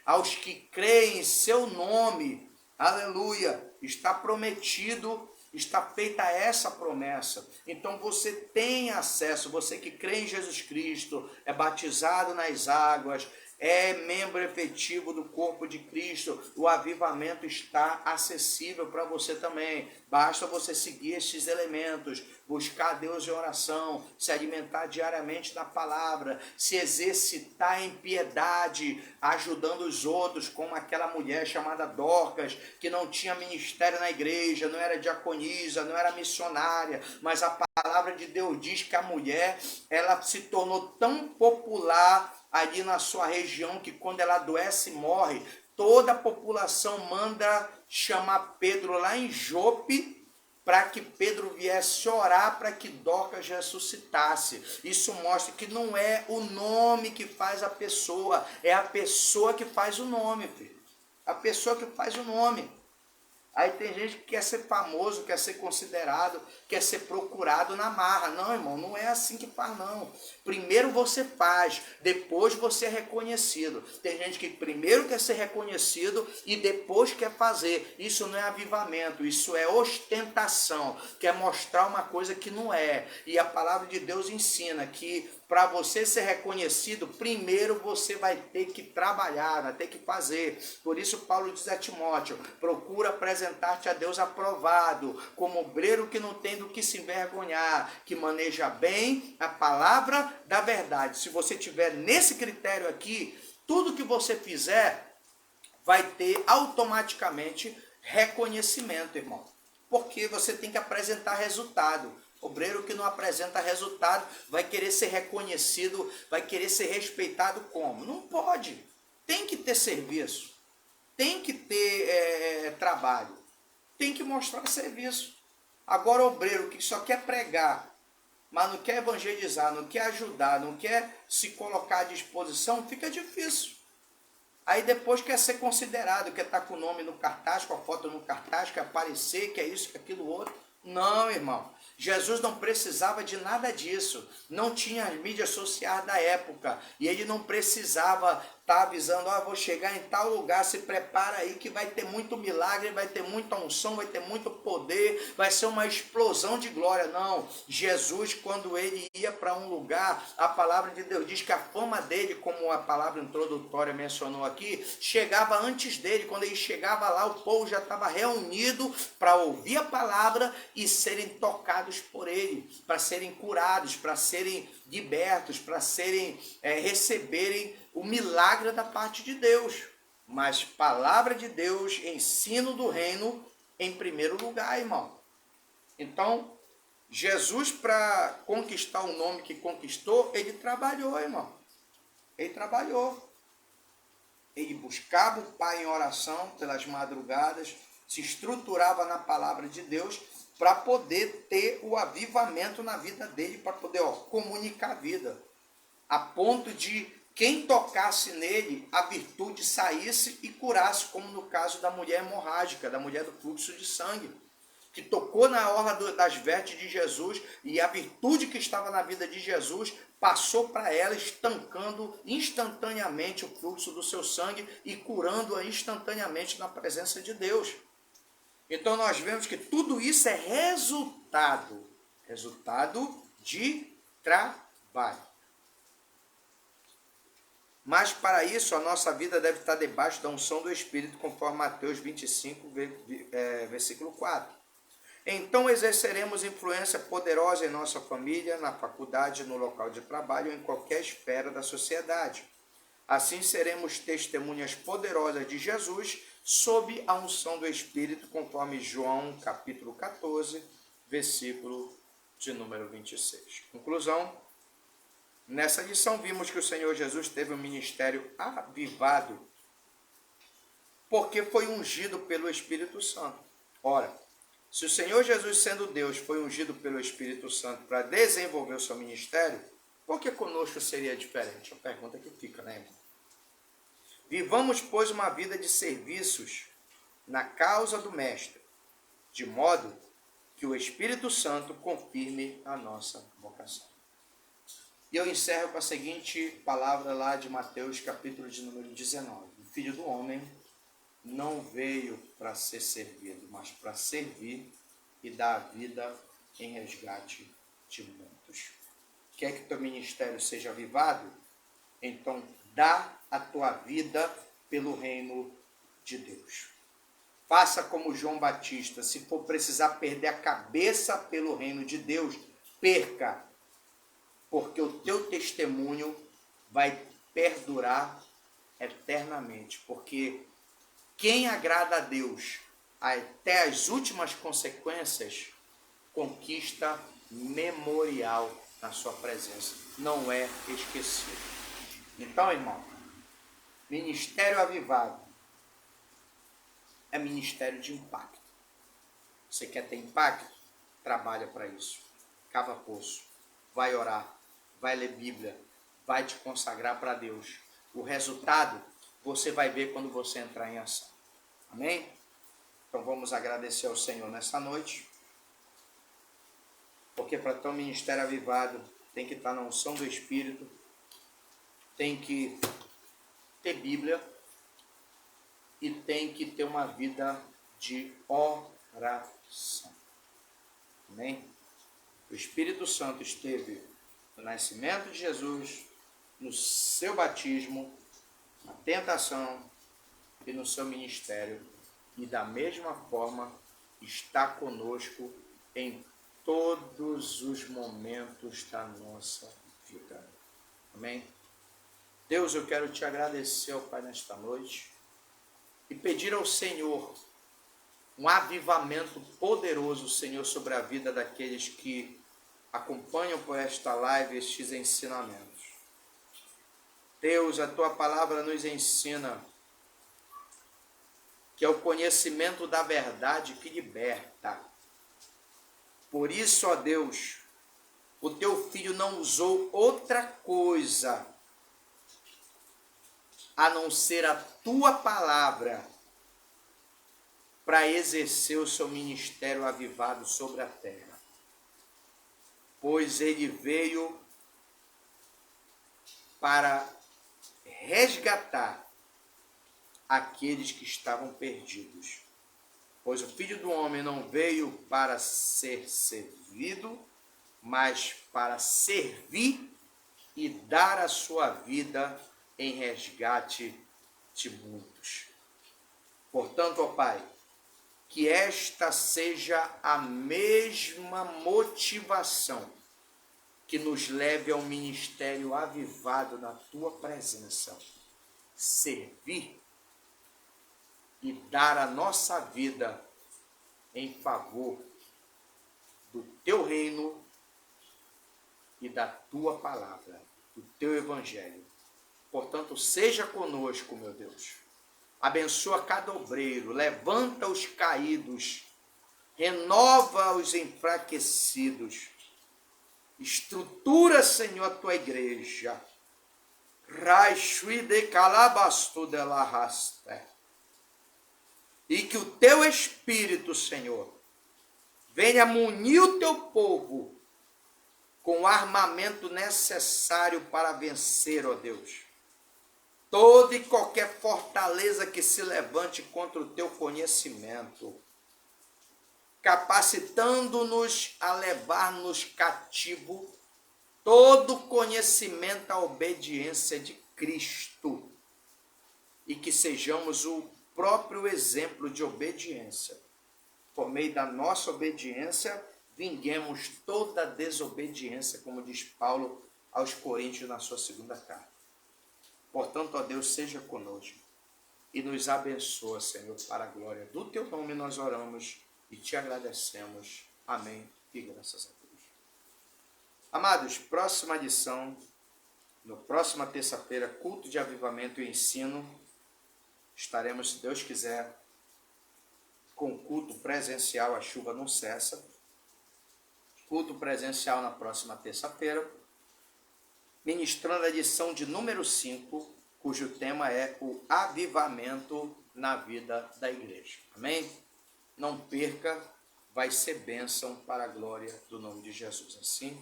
aos que creem em seu nome, aleluia, está prometido, está feita essa promessa. Então você tem acesso, você que crê em Jesus Cristo, é batizado nas águas, é membro efetivo do corpo de Cristo, o avivamento está acessível para você também. Basta você seguir estes elementos, buscar Deus em oração, se alimentar diariamente da palavra, se exercitar em piedade, ajudando os outros, como aquela mulher chamada Dorcas, que não tinha ministério na igreja, não era diaconisa, não era missionária, mas a palavra de Deus diz que a mulher, ela se tornou tão popular ali na sua região, que quando ela adoece e morre, toda a população manda chamar Pedro lá em Jope, para que Pedro viesse orar para que Dorcas ressuscitasse. Isso mostra que não é o nome que faz a pessoa, é a pessoa que faz o nome, filho. A pessoa que faz o nome. Aí tem gente que quer ser famoso, quer ser considerado, quer ser procurado na marra. Não, irmão, não é assim que faz, não. Primeiro você faz, depois você é reconhecido. Tem gente que primeiro quer ser reconhecido e depois quer fazer. Isso não é avivamento, isso é ostentação. Quer mostrar uma coisa que não é. E a palavra de Deus ensina que para você ser reconhecido, primeiro você vai ter que trabalhar, vai ter que fazer. Por isso Paulo diz a Timóteo, procura apresentar-te a Deus aprovado, como obreiro que não tem do que se envergonhar, que maneja bem a palavra da verdade. Se você tiver nesse critério aqui, tudo que você fizer vai ter automaticamente reconhecimento, irmão. Porque você tem que apresentar resultado. Obreiro que não apresenta resultado vai querer ser reconhecido, vai querer ser respeitado como? Não pode. Tem que ter serviço, tem que ter trabalho, tem que mostrar serviço. Agora, obreiro que só quer pregar, mas não quer evangelizar, não quer ajudar, não quer se colocar à disposição, fica difícil. Aí depois quer ser considerado, quer estar com o nome no cartaz, com a foto no cartaz, quer aparecer, quer isso, quer aquilo outro. Não, irmão. Jesus não precisava de nada disso. Não tinha as mídias sociais da época. E ele não precisava estar avisando, vou chegar em tal lugar, se prepara aí que vai ter muito milagre, vai ter muita unção, vai ter muito poder, vai ser uma explosão de glória. Não. Jesus, quando ele ia para um lugar, a palavra de Deus diz que a fama dele, como a palavra introdutória mencionou aqui, chegava antes dele. Quando ele chegava lá, o povo já estava reunido para ouvir a palavra e serem tocados por ele, para serem curados, para serem libertos, para serem receberem o milagre da parte de Deus. Mas palavra de Deus, ensino do reino em primeiro lugar, irmão. Então, Jesus, para conquistar o nome que conquistou, ele trabalhou, irmão. Ele trabalhou. Ele buscava o Pai em oração pelas madrugadas, se estruturava na palavra de Deus para poder ter o avivamento na vida dele, para poder comunicar a vida. A ponto de quem tocasse nele, a virtude saísse e curasse, como no caso da mulher hemorrágica, da mulher do fluxo de sangue. que tocou na orla das vestes de Jesus, e a virtude que estava na vida de Jesus passou para ela, estancando instantaneamente o fluxo do seu sangue e curando-a instantaneamente na presença de Deus. Então nós vemos que tudo isso é resultado de trabalho. Mas para isso a nossa vida deve estar debaixo da unção do Espírito, conforme Mateus 25, versículo 4. Então exerceremos influência poderosa em nossa família, na faculdade, no local de trabalho ou em qualquer esfera da sociedade. Assim seremos testemunhas poderosas de Jesus sob a unção do Espírito, conforme João capítulo 14, versículo de número 26. Conclusão. Nessa lição vimos que o Senhor Jesus teve um ministério avivado, porque foi ungido pelo Espírito Santo. Ora, se o Senhor Jesus, sendo Deus, foi ungido pelo Espírito Santo para desenvolver o seu ministério, por que conosco seria diferente? É a pergunta que fica, né, irmão? Vivamos, pois, uma vida de serviços na causa do Mestre, de modo que o Espírito Santo confirme a nossa vocação. E eu encerro com a seguinte palavra lá de Mateus, capítulo de número 19. O Filho do Homem não veio para ser servido, mas para servir e dar a vida em resgate de muitos. Quer que teu ministério seja avivado? Então dá a tua vida pelo reino de Deus. Faça como João Batista, se for precisar perder a cabeça pelo reino de Deus, perca, porque o teu testemunho vai perdurar eternamente, porque quem agrada a Deus até as últimas consequências, conquista memorial na sua presença, não é esquecido. Então, irmão, ministério avivado é ministério de impacto. Você quer ter impacto? Trabalha para isso. Cava poço, vai orar, vai ler Bíblia, vai te consagrar para Deus. O resultado você vai ver quando você entrar em ação. Amém? Então vamos agradecer ao Senhor nessa noite, porque para ter um ministério avivado tem que estar na unção do Espírito, tem que ter Bíblia e tem que ter uma vida de oração. Amém? O Espírito Santo esteve no nascimento de Jesus, no seu batismo, na tentação e no seu ministério, e da mesma forma está conosco em todos os momentos da nossa vida. Amém? Deus, eu quero te agradecer, ó Pai, nesta noite e pedir ao Senhor um avivamento poderoso, Senhor, sobre a vida daqueles que acompanham por esta live estes ensinamentos. Deus, a tua palavra nos ensina que é o conhecimento da verdade que liberta. Por isso, ó Deus, o teu filho não usou outra coisa a não ser a tua palavra para exercer o seu ministério avivado sobre a terra. Pois ele veio para resgatar aqueles que estavam perdidos. Pois o Filho do Homem não veio para ser servido, mas para servir e dar a sua vida em resgate de muitos. Portanto, ó Pai, que esta seja a mesma motivação que nos leve ao ministério avivado na tua presença. Servir e dar a nossa vida em favor do teu reino e da tua palavra, do teu evangelho. Portanto, seja conosco, meu Deus. Abençoa cada obreiro, levanta os caídos, renova os enfraquecidos. Estrutura, Senhor, a tua igreja. Raishui de calabastu de la raste. E que o teu Espírito, Senhor, Venha munir o teu povo com o armamento necessário para vencer, ó Deus, toda e qualquer fortaleza que se levante contra o teu conhecimento, capacitando-nos a levar-nos cativo todo conhecimento à obediência de Cristo, e que sejamos o próprio exemplo de obediência. Por meio da nossa obediência, vinguemos toda desobediência, como diz Paulo aos Coríntios na sua segunda carta. Portanto, ó Deus, seja conosco e nos abençoa, Senhor, para a glória do teu nome nós oramos e te agradecemos. Amém e graças a Deus. Amados, próxima lição, na próxima terça-feira, culto de avivamento e ensino, estaremos, se Deus quiser, com culto presencial, a chuva não cessa. Culto presencial na próxima terça-feira, ministrando a lição de número 5, cujo tema é o avivamento na vida da igreja. Amém? Não perca, vai ser bênção para a glória do nome de Jesus. Assim,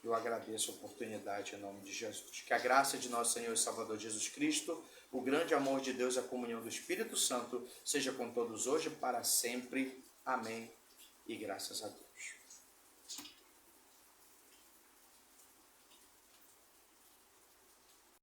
eu agradeço a oportunidade em nome de Jesus. Que a graça de nosso Senhor e Salvador Jesus Cristo, o grande amor de Deus e a comunhão do Espírito Santo seja com todos hoje e para sempre. Amém e graças a Deus.